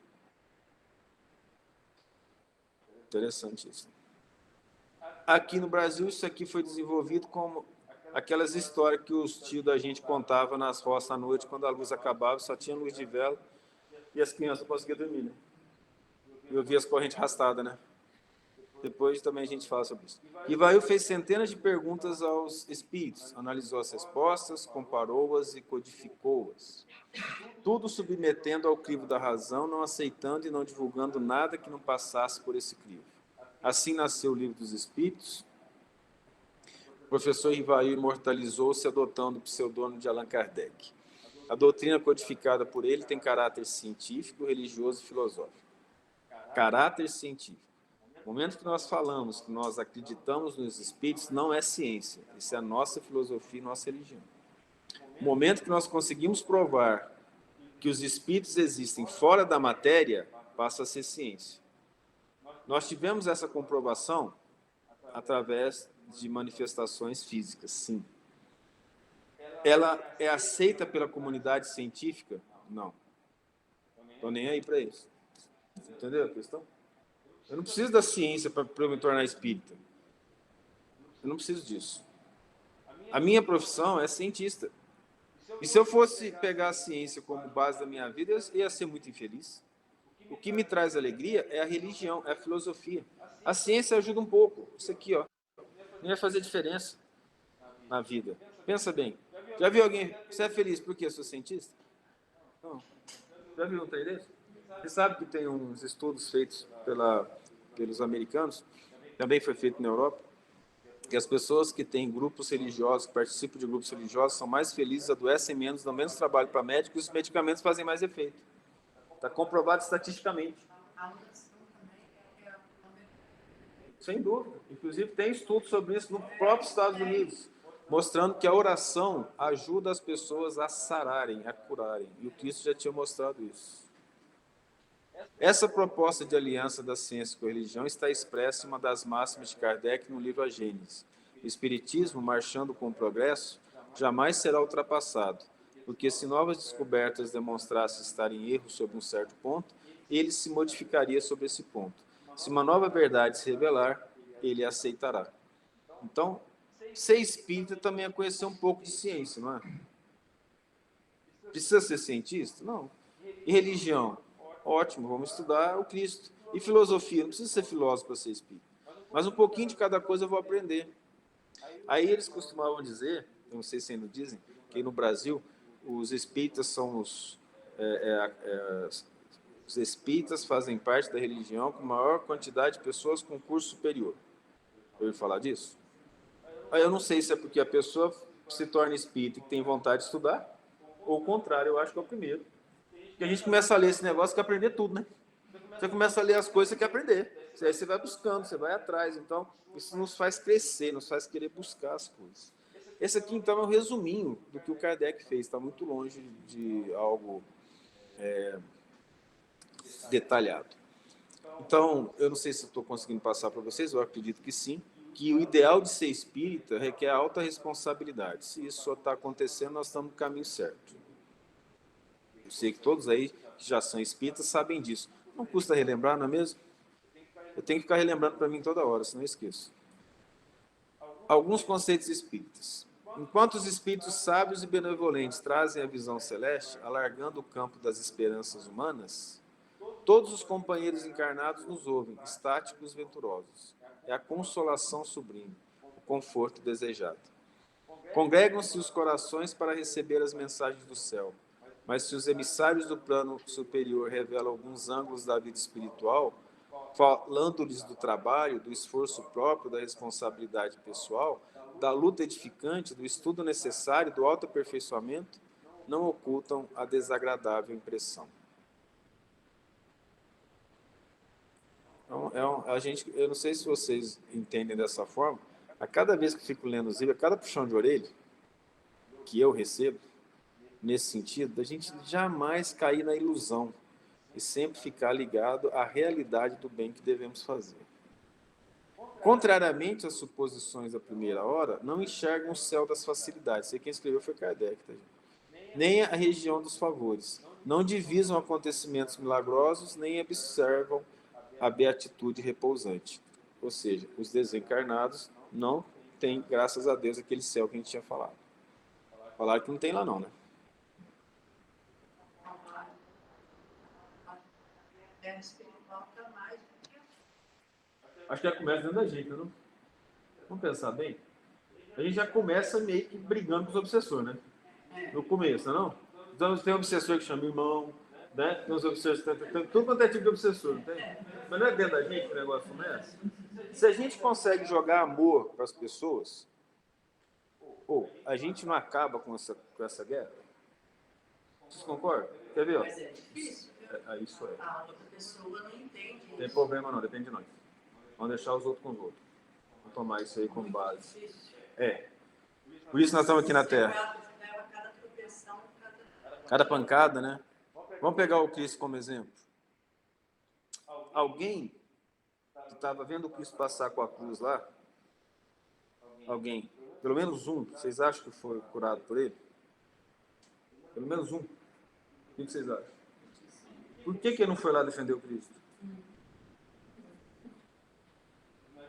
Interessante isso. Aqui no Brasil, isso aqui foi desenvolvido como aquelas histórias que os tios da gente contavam nas roças à noite, quando a luz acabava, só tinha luz de vela, e as crianças conseguiam dormir, né? E eu via as correntes arrastadas, né? Depois também a gente fala sobre isso. Rivail fez centenas de perguntas aos espíritos, analisou as respostas, comparou-as e codificou-as. Tudo submetendo ao crivo da razão, não aceitando e não divulgando nada que não passasse por esse crivo. Assim nasceu o Livro dos Espíritos. O professor Rivail imortalizou-se adotando o pseudônimo de Allan Kardec. A doutrina codificada por ele tem caráter científico, religioso e filosófico. Caráter científico. No momento que nós falamos que nós acreditamos nos espíritos, não é ciência. Isso é a nossa filosofia e nossa religião. No momento que nós conseguimos provar que os espíritos existem fora da matéria, passa a ser ciência. Nós tivemos essa comprovação através de manifestações físicas, sim. Ela é aceita pela comunidade científica? Não. Estou nem aí para isso. Entendeu a questão? Eu não preciso da ciência para eu me tornar espírita. Eu não preciso disso. A minha profissão é cientista. E se eu fosse pegar a ciência como base da minha vida, eu ia ser muito infeliz. O que me traz alegria é a religião, é a filosofia. A ciência ajuda um pouco. Isso aqui, ó, não ia fazer diferença na vida. Pensa bem. Já viu alguém... Você é feliz porque eu sou cientista? Não. Já viu um trem desse? Você sabe que tem uns estudos feitos pelos americanos, também foi feito na Europa, que as pessoas que têm grupos religiosos, que participam de grupos religiosos, são mais felizes, adoecem menos, dão menos trabalho para médico e os medicamentos fazem mais efeito. Está comprovado estatisticamente. Sem dúvida. Inclusive, tem estudos sobre isso no próprio Estados Unidos, mostrando que a oração ajuda as pessoas a sararem, a curarem. E o Cristo já tinha mostrado isso. Essa proposta de aliança da ciência com a religião está expressa em uma das máximas de Kardec no livro A Gênese. O espiritismo, marchando com o progresso, jamais será ultrapassado, porque se novas descobertas demonstrassem estar em erro sobre um certo ponto, ele se modificaria sobre esse ponto. Se uma nova verdade se revelar, ele a aceitará. Então, ser espírita também é conhecer um pouco de ciência, não é? Precisa ser cientista? Não. E religião? Ótimo, vamos estudar o Cristo. E filosofia? Não precisa ser filósofo para ser espírita. Mas um pouquinho de cada coisa eu vou aprender. Aí eles costumavam dizer, não sei se ainda dizem, que no Brasil os espíritas são os espíritas fazem parte da religião com maior quantidade de pessoas com curso superior. Ouviu falar disso? Aí eu não sei se é porque a pessoa se torna espírita e tem vontade de estudar, ou o contrário, eu acho que é o primeiro. Porque a gente começa a ler esse negócio, quer aprender tudo, né? Você começa a ler as coisas, você quer aprender. Aí você vai buscando, você vai atrás. Então, isso nos faz crescer, nos faz querer buscar as coisas. Esse aqui, então, é um resuminho do que o Kardec fez. Está muito longe de algo detalhado. Então, eu não sei se estou conseguindo passar para vocês, eu acredito que sim, que o ideal de ser espírita requer alta responsabilidade. Se isso só está acontecendo, nós estamos no caminho certo. Eu sei que todos aí que já são espíritas sabem disso. Não custa relembrar, não é mesmo? Eu tenho que ficar relembrando para mim toda hora, senão eu esqueço. Alguns conceitos espíritas. Enquanto os espíritos sábios e benevolentes trazem a visão celeste, alargando o campo das esperanças humanas, todos os companheiros encarnados nos ouvem, estáticos venturosos. É a consolação sublime, o conforto desejado. Congregam-se os corações para receber as mensagens do céu, mas se os emissários do plano superior revelam alguns ângulos da vida espiritual, falando-lhes do trabalho, do esforço próprio, da responsabilidade pessoal, da luta edificante, do estudo necessário, do autoaperfeiçoamento, não ocultam a desagradável impressão. Então, eu não sei se vocês entendem dessa forma, a cada vez que eu fico lendo os livros, a cada puxão de orelha que eu recebo, nesse sentido, da gente jamais cair na ilusão e sempre ficar ligado à realidade do bem que devemos fazer. Contrariamente às suposições da primeira hora, não enxergam o céu das facilidades. Sei quem escreveu foi Kardec, tá, gente? Nem a região dos favores. Não divisam acontecimentos milagrosos, nem observam a beatitude repousante. Ou seja, os desencarnados não têm, graças a Deus, aquele céu que a gente tinha falado. Falaram que não tem lá não, né? Terra espiritual está mais do que Acho que já começa dentro da gente, não? Vamos pensar bem? A gente já começa meio que brigando com os obsessores, né? No começo, não? Então tem um obsessor que chama irmão, né? Tem uns obsessores que tem tudo quanto é tipo de obsessor, não tem? Mas não é dentro da gente que o negócio começa? Se a gente consegue jogar amor para as pessoas, ou a gente não acaba com essa guerra? Vocês concordam? Quer ver? Ó? Mas é difícil. Isso é. A outra pessoa não entende. Não tem problema não, depende de nós. Vamos deixar os outros com os outros. Vamos tomar isso aí como base. Por isso nós estamos aqui na Terra. Cada pancada, né? Vamos pegar o Cristo como exemplo. Alguém que estava vendo o Cristo passar com a cruz lá, alguém, pelo menos um, vocês acham que foi curado por ele? Pelo menos um. O que vocês acham? Por que ele não foi lá defender o Cristo?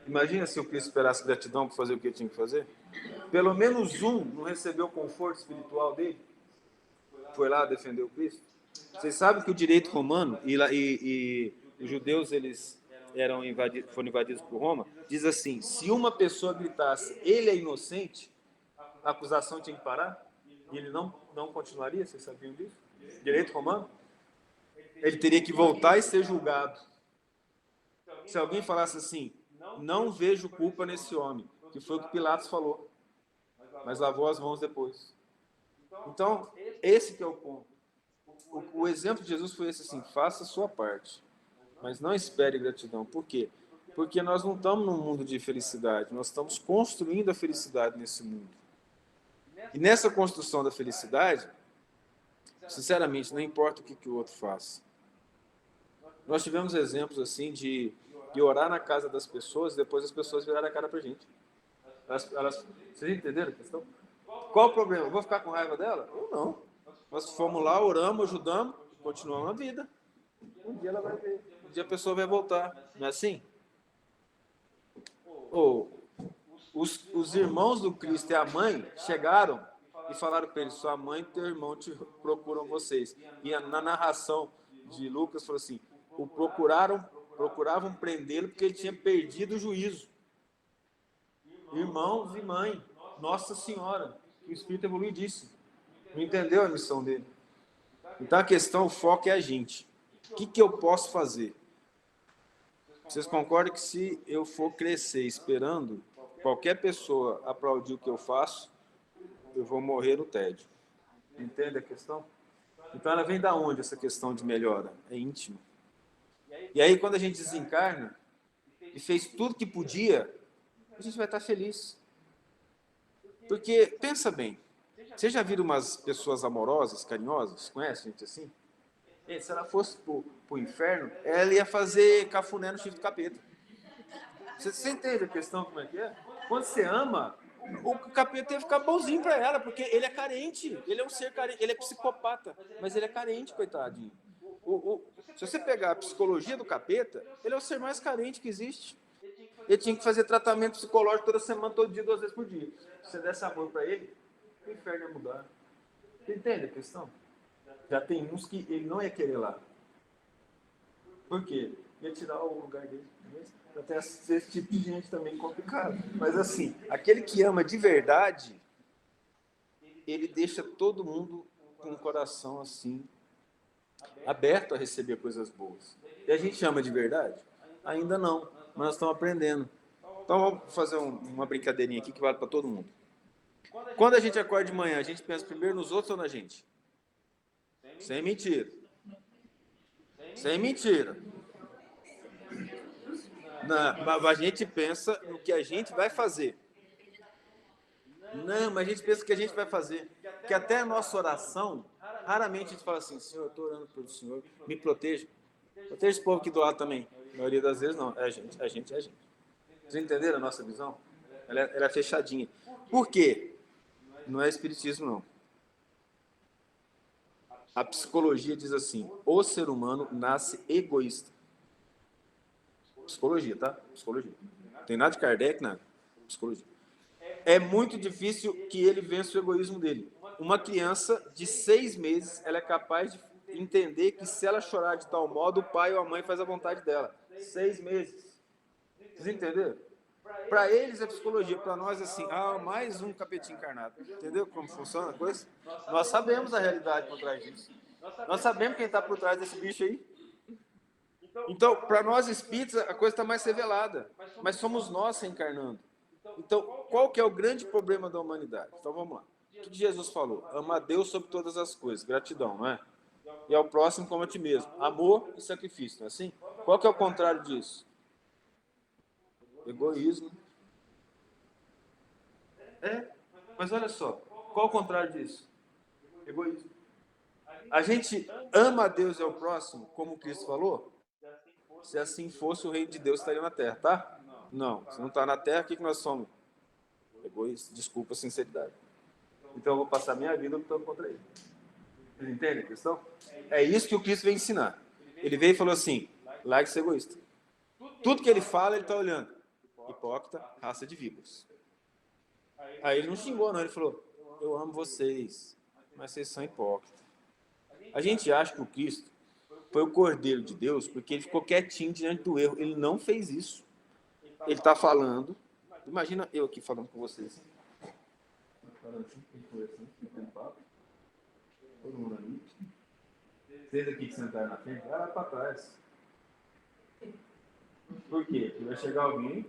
Imagina se o Cristo esperasse gratidão para fazer o que ele tinha que fazer. Pelo menos um não recebeu o conforto espiritual dele. Foi lá defender o Cristo. Vocês sabem que o direito romano e os judeus eles foram invadidos por Roma. Diz assim: se uma pessoa gritasse ele é inocente, a acusação tinha que parar e ele não continuaria. Vocês sabiam disso? Direito romano. Ele teria que voltar e ser julgado. Se alguém falasse assim: não vejo culpa nesse homem, que foi o que Pilatos falou, mas lavou as mãos depois. Então, esse que é o ponto. O exemplo de Jesus foi esse assim: faça a sua parte, mas não espere gratidão. Por quê? Porque nós não estamos num mundo de felicidade, nós estamos construindo a felicidade nesse mundo. E nessa construção da felicidade, sinceramente, não importa o que o outro faça. Nós tivemos exemplos assim de orar na casa das pessoas e depois as pessoas viraram a cara pra gente. Vocês entenderam a questão? Qual o problema? Eu vou ficar com raiva dela? Eu não. Nós fomos lá, oramos, ajudamos, continuamos a vida. Um dia ela vai ver. Um dia a pessoa vai voltar. Não é assim? Os irmãos do Cristo e a mãe chegaram e falaram para ele: sua mãe e teu irmão te procuram vocês. E na narração de Lucas falou assim: procuravam prendê-lo porque ele tinha perdido o juízo. Irmãos e mãe, Nossa Senhora, que o Espírito evoluiu disse. Não entendeu a missão dele. Então a questão, o foco é a gente. O que eu posso fazer? Vocês concordam que se eu for crescer esperando qualquer pessoa aplaudir o que eu faço, eu vou morrer no tédio. Entende a questão? Então ela vem da onde essa questão de melhora? É íntima. E aí quando a gente desencarna e fez tudo que podia, a gente vai estar feliz. Porque, pensa bem, você já viu umas pessoas amorosas, carinhosas? Conhece gente assim? E se ela fosse pro inferno, ela ia fazer cafuné no chifre do capeta. Você entende a questão como é que é? Quando você ama, o capeta ia ficar bonzinho para ela, porque ele é carente, ele é um ser carente, ele é psicopata, mas ele é carente, coitadinho. Se você pegar a psicologia do capeta, ele é o ser mais carente que existe. Ele tinha que fazer tratamento psicológico toda semana, todo dia, 2 vezes por dia. Se você desse amor para ele, o inferno ia mudar. Você entende a questão? Já tem uns que ele não ia querer lá. Por quê? Ia tirar o lugar dele. Até esse tipo de gente também complicado. Mas assim, aquele que ama de verdade, ele deixa todo mundo com o coração assim, aberto a receber coisas boas. E a gente ama de verdade? Ainda não, mas nós estamos aprendendo. Então vamos fazer uma brincadeirinha aqui que vale para todo mundo. Quando a gente acorda de manhã, a gente pensa primeiro nos outros ou na gente? Sem mentira. Sem mentira. Mas a gente pensa no que a gente vai fazer. Não, mas a gente pensa o que a gente vai fazer. Que até a nossa oração, raramente a gente fala assim, Senhor, eu estou orando pelo Senhor, me proteja. Proteja esse povo aqui do lado também. A maioria das vezes não, é a gente. Vocês entenderam a nossa visão? Ela é fechadinha. Por quê? Não é espiritismo, não. A psicologia diz assim, o ser humano nasce egoísta. Psicologia, tá? Psicologia. Não tem nada de Kardec, nada. Psicologia. É muito difícil que ele vença o egoísmo dele. Uma criança de 6 meses, ela é capaz de entender que se ela chorar de tal modo, o pai ou a mãe faz a vontade dela. 6 meses. Vocês entenderam? Para eles é psicologia, para nós é assim, mais um capetinho encarnado. Entendeu como funciona a coisa? Nós sabemos a realidade por trás disso. Nós sabemos quem está por trás desse bicho aí. Então, para nós espíritas, a coisa está mais revelada. Mas somos nós reencarnando. Então, qual que é o grande problema da humanidade? Então, vamos lá. O que Jesus falou? Ama a Deus sobre todas as coisas. Gratidão, não é? E ao próximo como a ti mesmo. Amor e sacrifício, não é assim? Qual que é o contrário disso? Egoísmo. Mas olha só. Qual o contrário disso? Egoísmo. A gente ama a Deus e ao próximo, como Cristo falou? Se assim fosse, o reino de Deus estaria na terra, tá? Não. Se não está na terra, o que nós somos? Egoísta. Desculpa a sinceridade. Então eu vou passar minha vida lutando contra ele. Vocês entendem a questão? É isso que o Cristo veio ensinar. Ele veio e falou assim, largue de ser egoísta. Tudo que ele fala, ele está olhando. Hipócrita, raça de víboras. Aí ele não xingou, não. Ele falou, eu amo vocês, mas vocês são hipócritas. A gente acha que o Cristo foi o Cordeiro de Deus porque ele ficou quietinho diante do erro. Ele não fez isso. Ele está falando. Imagina eu aqui falando com vocês. Todo mundo ali. Vocês aqui que sentaram na frente, vai para trás. Por quê? Porque vai chegar alguém,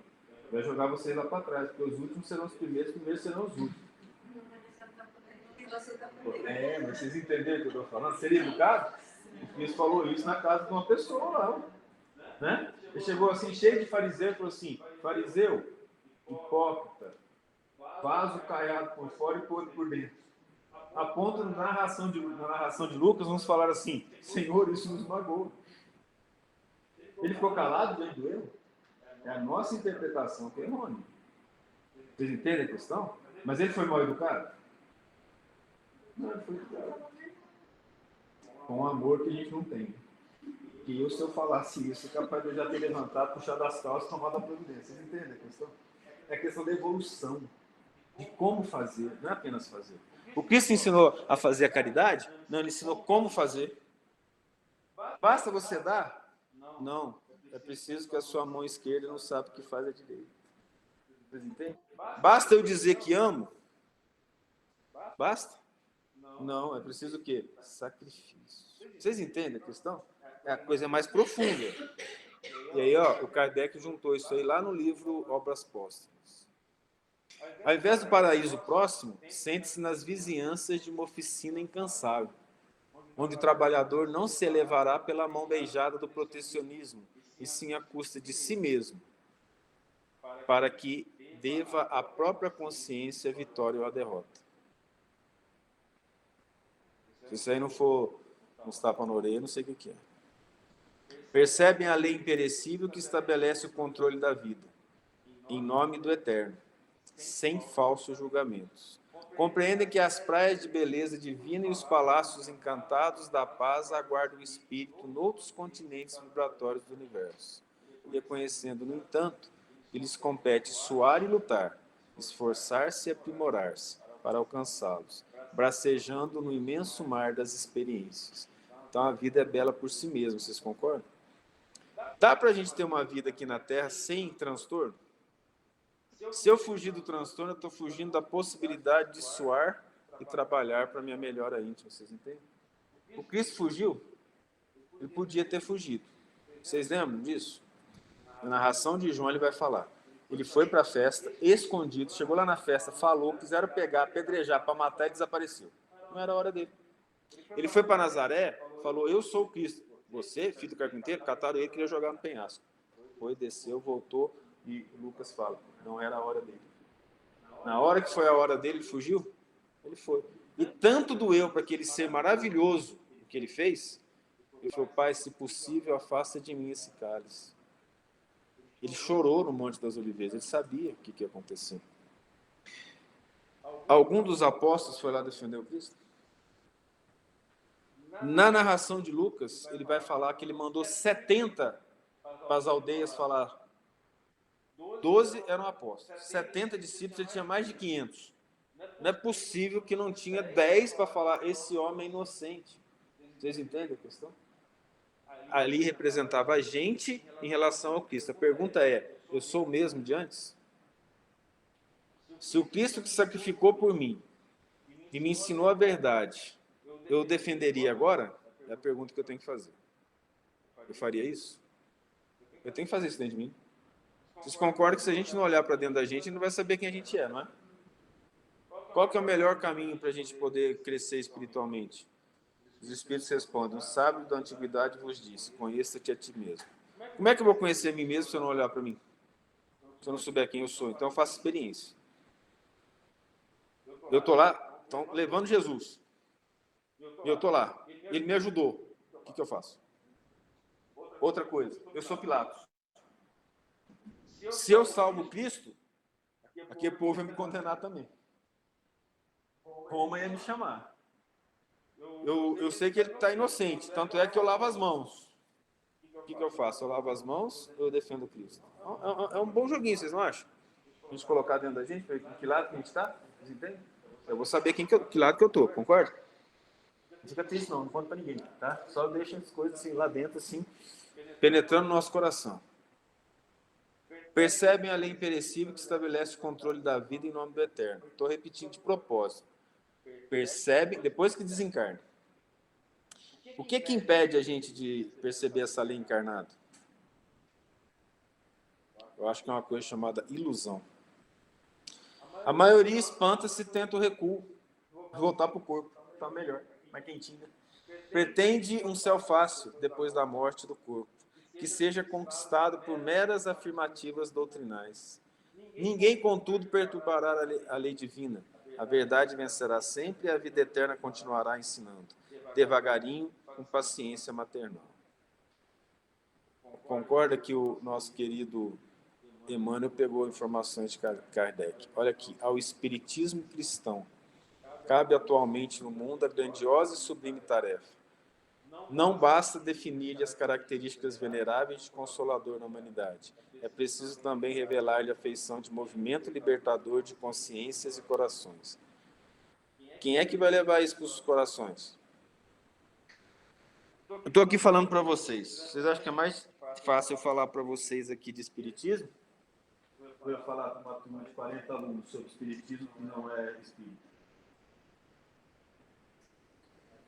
vai jogar vocês lá para trás, porque os últimos serão os primeiros serão os últimos. Mas vocês entenderam o que eu estou falando? Seria educado? O Cristo falou isso na casa de uma pessoa lá. Né? Ele chegou assim, cheio de fariseu, e falou assim, fariseu, hipócrita, faz o caiado por fora e por dentro. A ponto, na narração de Lucas, vamos falar assim, Senhor, isso nos magoa. Ele ficou calado diante do erro? É a nossa interpretação que é errônea. Vocês entendem a questão? Mas ele foi mal educado? Não, ele foi educado. Com um amor que a gente não tem. Que eu, se eu falasse isso, capaz de eu já ter levantado, puxado as calças e tomado a providência. Vocês entendem a questão? É a questão da evolução. De como fazer, não é apenas fazer. O Cristo ensinou a fazer a caridade? Não, ele ensinou como fazer. Basta você dar? Não. É preciso que a sua mão esquerda não saiba o que faz a direita. Vocês entendem? Basta eu dizer que amo? Basta? Não, é preciso o quê? Sacrifício. Vocês entendem a questão? É a coisa mais profunda. E aí, o Kardec juntou isso aí lá no livro Obras Póstumas. Ao invés do paraíso próximo, sente-se nas vizinhanças de uma oficina incansável, onde o trabalhador não se elevará pela mão beijada do protecionismo, e sim à custa de si mesmo, para que deva à própria consciência a vitória ou a derrota. Se isso aí não for uns tapas na orelha, não sei o que é. Percebem a lei imperecível que estabelece o controle da vida, em nome do Eterno, sem falsos julgamentos. Compreendem que as praias de beleza divina e os palácios encantados da paz aguardam o espírito noutros continentes vibratórios do universo, reconhecendo, no entanto, que lhes compete suar e lutar, esforçar-se e aprimorar-se para alcançá-los, bracejando no imenso mar das experiências. Então a vida é bela por si mesma, vocês concordam? Dá para a gente ter uma vida aqui na Terra sem transtorno? Se eu fugir do transtorno, eu estou fugindo da possibilidade de suar e trabalhar para a minha melhora íntima, vocês entendem? O Cristo fugiu? Ele podia ter fugido. Vocês lembram disso? Na narração de João ele vai falar. Ele foi para a festa, escondido, chegou lá na festa, falou, quiseram pegar, apedrejar para matar e desapareceu. Não era a hora dele. Ele foi para Nazaré, falou, eu sou o Cristo. Você, filho do carpinteiro, cataram ele e queria jogar no penhasco. Foi, desceu, voltou e Lucas fala, não era a hora dele. Na hora que foi a hora dele, ele fugiu? Ele foi. E tanto doeu para aquele ser maravilhoso o que ele fez, ele falou, Pai, se possível, afasta de mim esse cálice. Ele chorou no Monte das Oliveiras, ele sabia o que ia acontecer. Algum dos apóstolos foi lá defender o Cristo? Na narração de Lucas, ele vai falar que ele mandou 70 para as aldeias falar. 12 eram apóstolos, 70 discípulos, ele tinha mais de 500. Não é possível que não tinha 10 para falar, esse homem é inocente. Vocês entendem a questão? Ali representava a gente em relação ao Cristo. A pergunta é, eu sou o mesmo de antes? Se o Cristo que sacrificou por mim e me ensinou a verdade, eu defenderia agora? É a pergunta que eu tenho que fazer. Eu faria isso? Eu tenho que fazer isso dentro de mim. Vocês concordam que se a gente não olhar para dentro da gente não vai saber quem a gente é, não é? Qual que é o melhor caminho para a gente poder crescer espiritualmente? Os Espíritos respondem, o sábio da antiguidade vos disse, conheça-te a ti mesmo. Como é que eu vou conhecer a mim mesmo se eu não olhar para mim? Se eu não souber quem eu sou? Então eu faço experiência. Eu estou lá, então, levando Jesus. E eu estou lá. Ele me ajudou. O que eu faço? Outra coisa, eu sou Pilatos. Se eu salvo Cristo, aquele povo vai me condenar também. Roma ia me chamar. Eu sei que ele está inocente, tanto é que eu lavo as mãos. O que eu faço? Eu lavo as mãos ou eu defendo Cristo? É um bom joguinho, vocês não acham? A gente colocar dentro da gente, para que lado que a gente está? Vocês entendem? Eu vou saber que lado que eu estou, concorda? Não fica triste não conta para ninguém, tá? Só deixa as coisas assim, lá dentro, assim, penetrando no nosso coração. Percebem a lei imperecível que estabelece o controle da vida em nome do Eterno. Estou repetindo de propósito. Percebem, depois que desencarna. O que impede a gente de perceber essa lei encarnada? Eu acho que é uma coisa chamada ilusão. A maioria espanta-se e tenta o recuo, voltar para o corpo. Está melhor, mais quentinho. Pretende um céu fácil depois da morte do corpo, que seja conquistado por meras afirmativas doutrinais. Ninguém, contudo, perturbará a lei divina. A verdade vencerá sempre e a vida eterna continuará ensinando, devagarinho, com paciência maternal. Concorda que o nosso querido Emmanuel pegou informações de Kardec? Olha aqui, ao espiritismo cristão cabe atualmente no mundo a grandiosa e sublime tarefa. Não basta definir-lhe as características veneráveis de consolador na humanidade. É preciso também revelar-lhe a feição de movimento libertador de consciências e corações. Quem é que vai levar isso para os corações? Eu estou aqui falando para vocês. Vocês acham que é mais fácil eu falar para vocês aqui de espiritismo? Ou eu falar para uma turma de 40 alunos sobre espiritismo que não é espírito?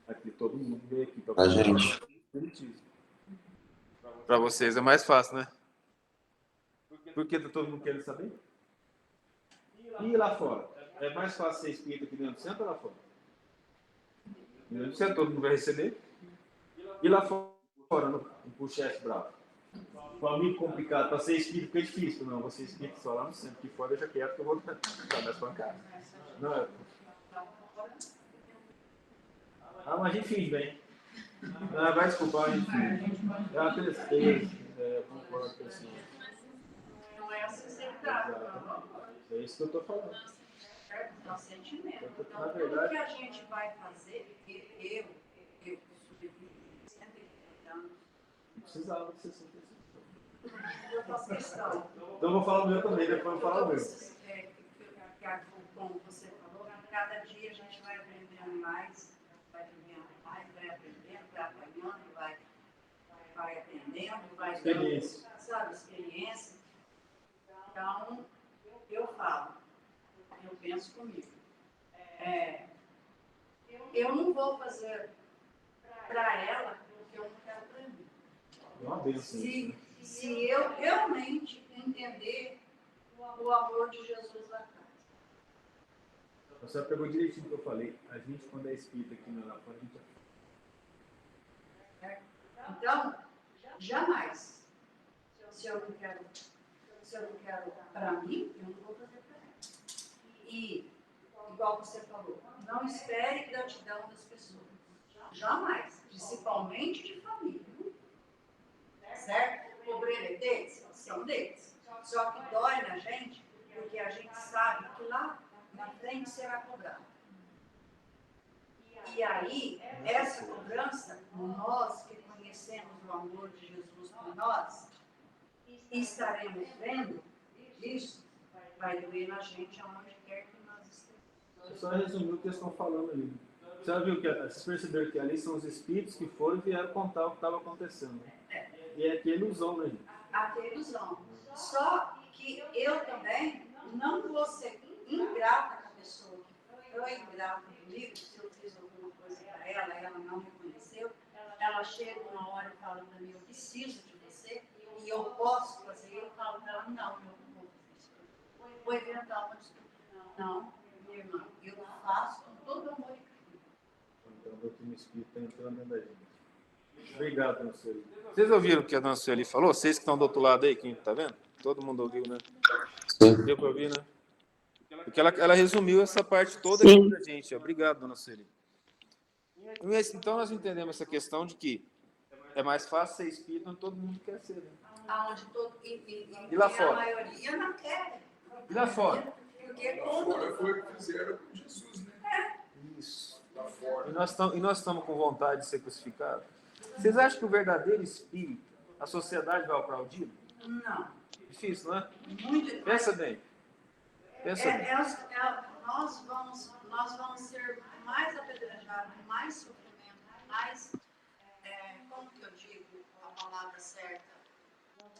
Aqui todo mundo veio aqui para falar gente. espiritismo. Para vocês é mais fácil, né? Por que está todo mundo querendo saber? E lá fora? É mais fácil ser espírita aqui dentro do centro ou lá fora? Dentro do centro todo mundo vai receber. E lá fora, no puxete bravo? Foi muito complicado. Para ser espírita fica difícil. Não, você espírita só lá no centro. Aqui fora deixa quieto que eu vou dar mais pancada. Não é? Ah, mas a gente finge bem. Ah, vai desculpar, a gente finge. É uma tristeza. Concordo com assim. Não é a sinceridade. É isso que eu estou falando. certo? É um sentimento. Então, Na tudo verdade, que a gente vai fazer, eu que sobrevivi 130 anos, não precisava de 65. eu faço questão. Então eu vou falar o meu também, depois eu vou falar o meu. Como você falou, cada dia a gente vai aprendendo mais, vai aprendendo mais, vai aprendendo, vai apanhando, vai aprendendo, vai Experiência. dando, sabe, experiência. Então, eu falo, eu penso comigo. Eu não vou fazer para ela o que eu não quero para mim. É uma benção isso, né? Se eu realmente entender o amor de Jesus na casa. Você pegou direitinho o que eu falei. A gente, quando é espírita aqui na Lapão, a gente Então, jamais, se eu não quero para mim, eu não vou fazer para ela. E, igual você falou, não espere gratidão das pessoas. Jamais, principalmente de família. Certo? O problema é deles, são deles. Só que dói na gente, porque a gente sabe que lá na frente será cobrado. E aí, essa cobrança, nós que conhecemos o amor de Jesus por nós, estaremos vendo isso, vai doer na gente aonde quer que nós estejamos. Eu só resumi o que eles estão falando ali. Você já viu que vocês perceberam que ali são os espíritos que foram e vieram contar o que estava acontecendo. E é que ilusão, né, gente? A ilusão. Só que eu também não vou ser ingrata com a pessoa que foi ingrata comigo, se eu fiz alguma coisa para ela não reconheceu, ela chega uma hora e fala para mim, eu preciso de você, e eu posso fazer, eu falo para ela, não, eu não vou fazer isso. Vou inventar uma desculpa. Não, minha irmã, eu faço com todo amor e carinho. Então, o doutrina espírita está entrando dentro da gente. Obrigado, dona Sueli. Vocês ouviram o que a dona Sueli falou? Vocês que estão do outro lado aí, quem está vendo? Todo mundo ouviu, né? Sim. Deu para ouvir, né? Porque ela resumiu essa parte toda aqui para a gente. Obrigado, dona Sueli. Então, nós entendemos essa questão de que é mais fácil ser espírita onde todo mundo quer ser. Né? Aonde E lá a fora? maioria não quer. E lá fora? Porque Lá fora foi o que fizeram com Jesus, né? Isso. Lá fora. E nós estamos com vontade de ser crucificados? Vocês acham que o verdadeiro espírito, a sociedade vai aplaudir? não. Difícil, não é? Muito, Pensa bem. Pensa bem. nós vamos ser mais apedrejados, mais sofrimento, mais, como que eu digo a palavra certa?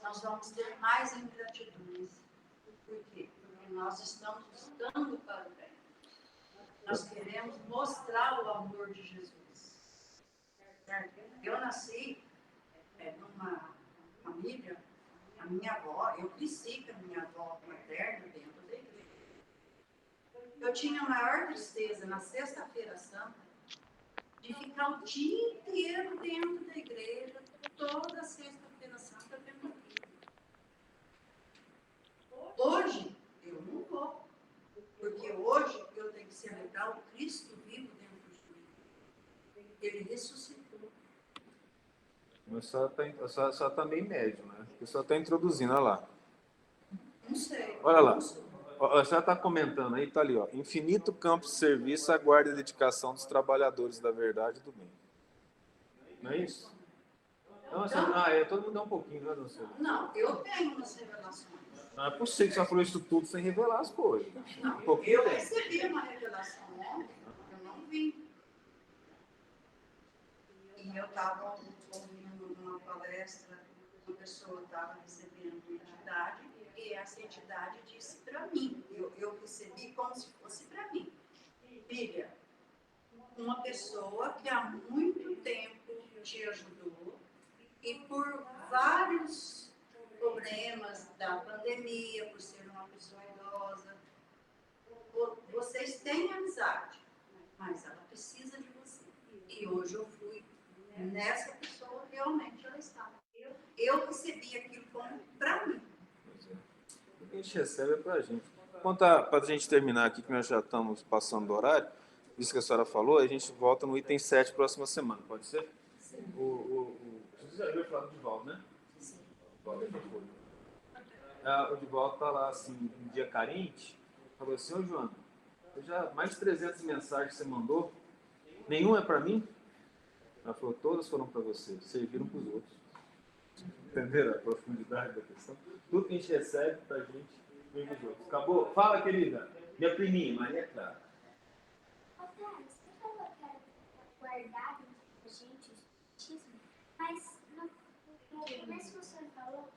Nós vamos ter mais ingratidões. Por quê? Porque nós estamos lutando para o bem. Nós queremos mostrar o amor de Jesus. Certo? Eu nasci numa família, a minha avó, eu cresci com a minha avó materna dentro da igreja. Eu tinha a maior tristeza na sexta-feira santa de ficar o dia inteiro dentro da igreja, toda sexta-feira santa vendo a Bíblia. Hoje, eu não vou, porque hoje eu tenho que celebrar o Cristo vivo dentro de mim. Ele ressuscitou. Mas só está meio médio, né? Porque só está introduzindo, olha lá. Não sei. Olha lá. A senhora está comentando aí, está ali, ó. Infinito campo de serviço aguarda a dedicação dos trabalhadores da verdade e do bem. Não é isso? Então, assim, todo mundo dá um pouquinho, né, dona Silvia? Não, eu tenho umas revelações. Não é possível que você falou isso tudo sem revelar as coisas. Não, Um pouquinho eu tem. recebi uma revelação ontem, eu não vi. E eu estava ouvindo uma palestra, uma pessoa estava recebendo uma entidade, e essa entidade disse para mim, eu recebi como se fosse para mim. Filha, uma pessoa que há muito tempo te ajudou, e por vários problemas da pandemia, por ser uma pessoa idosa, vocês têm amizade, mas ela precisa de você. E hoje eu fui nessa pessoa, realmente ela estava. Eu recebi aquilo como para mim. O que a gente recebe é pra gente. Para a gente terminar aqui, que nós já estamos passando do horário, isso que a senhora falou, a gente volta no item 7 próxima semana, pode ser? Sim. Você já ouviu falar do Divaldo, né? Sim. O Divaldo está lá, assim, um dia carente, falou assim, ô Joana, mais de 300 mensagens que você mandou, nenhuma é para mim? Ela falou, todas foram para você, serviram para os outros. Entenderam a profundidade da questão? Tudo que a gente recebe para a gente vem dos outros. Acabou? Fala, querida. Minha priminha, Maria Clara. Você falou que era guardado entre a gente o espiritismo, mas no começo você falou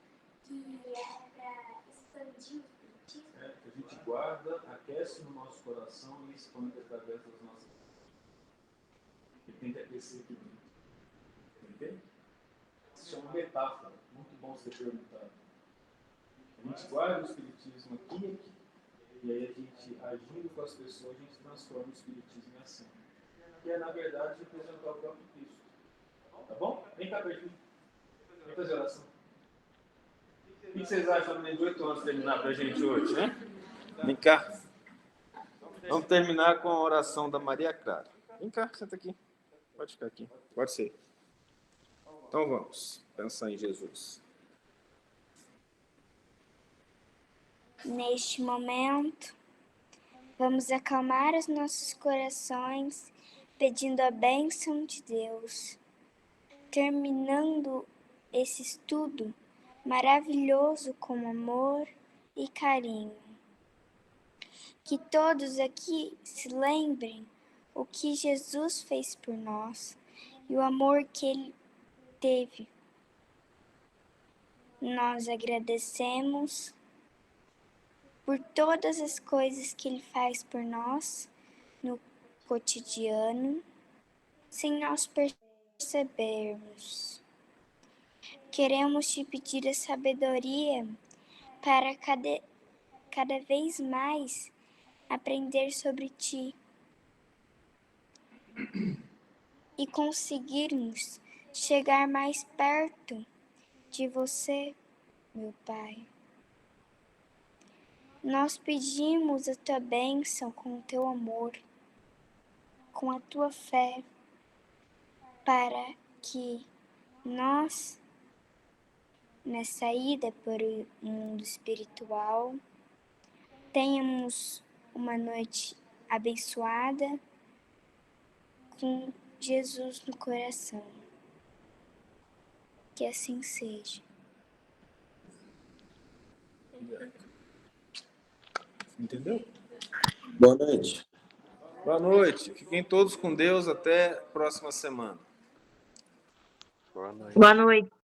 que era para expandir o espiritismo. Que a gente guarda, aquece no nosso coração e expande através das nossas vidas. E tem que aquecer aqui dentro. Entende? Isso é uma metáfora. Muito bom você perguntar. A gente guarda o espiritismo aqui e aqui. E aí a gente, agindo com as pessoas, a gente transforma o espiritismo em ação. Que é, na verdade, representar o próprio Cristo. Tá bom? Vem cá, pertinho. Vem fazer oração. O que vocês acham da menina de 8 anos terminar pra gente hoje, né? Vem cá. Vamos terminar com a oração da Maria Clara. Vem cá, senta aqui. Pode ficar aqui. Pode ser. Então vamos pensar em Jesus. Neste momento, vamos acalmar os nossos corações, pedindo a bênção de Deus. Terminando esse estudo maravilhoso com amor e carinho. Que todos aqui se lembrem o que Jesus fez por nós e o amor que Ele teve. Nós agradecemos por todas as coisas que Ele faz por nós no cotidiano, sem nós percebermos. Queremos te pedir a sabedoria para cada vez mais aprender sobre Ti e conseguirmos chegar mais perto de Você, meu Pai. Nós pedimos a Tua bênção com o Teu amor, com a Tua fé, para que nós, nessa ida para o mundo espiritual, tenhamos uma noite abençoada com Jesus no coração. Que assim seja. Entendeu? Boa noite. Boa noite. Fiquem todos com Deus. Até a próxima semana. Boa noite. Boa noite.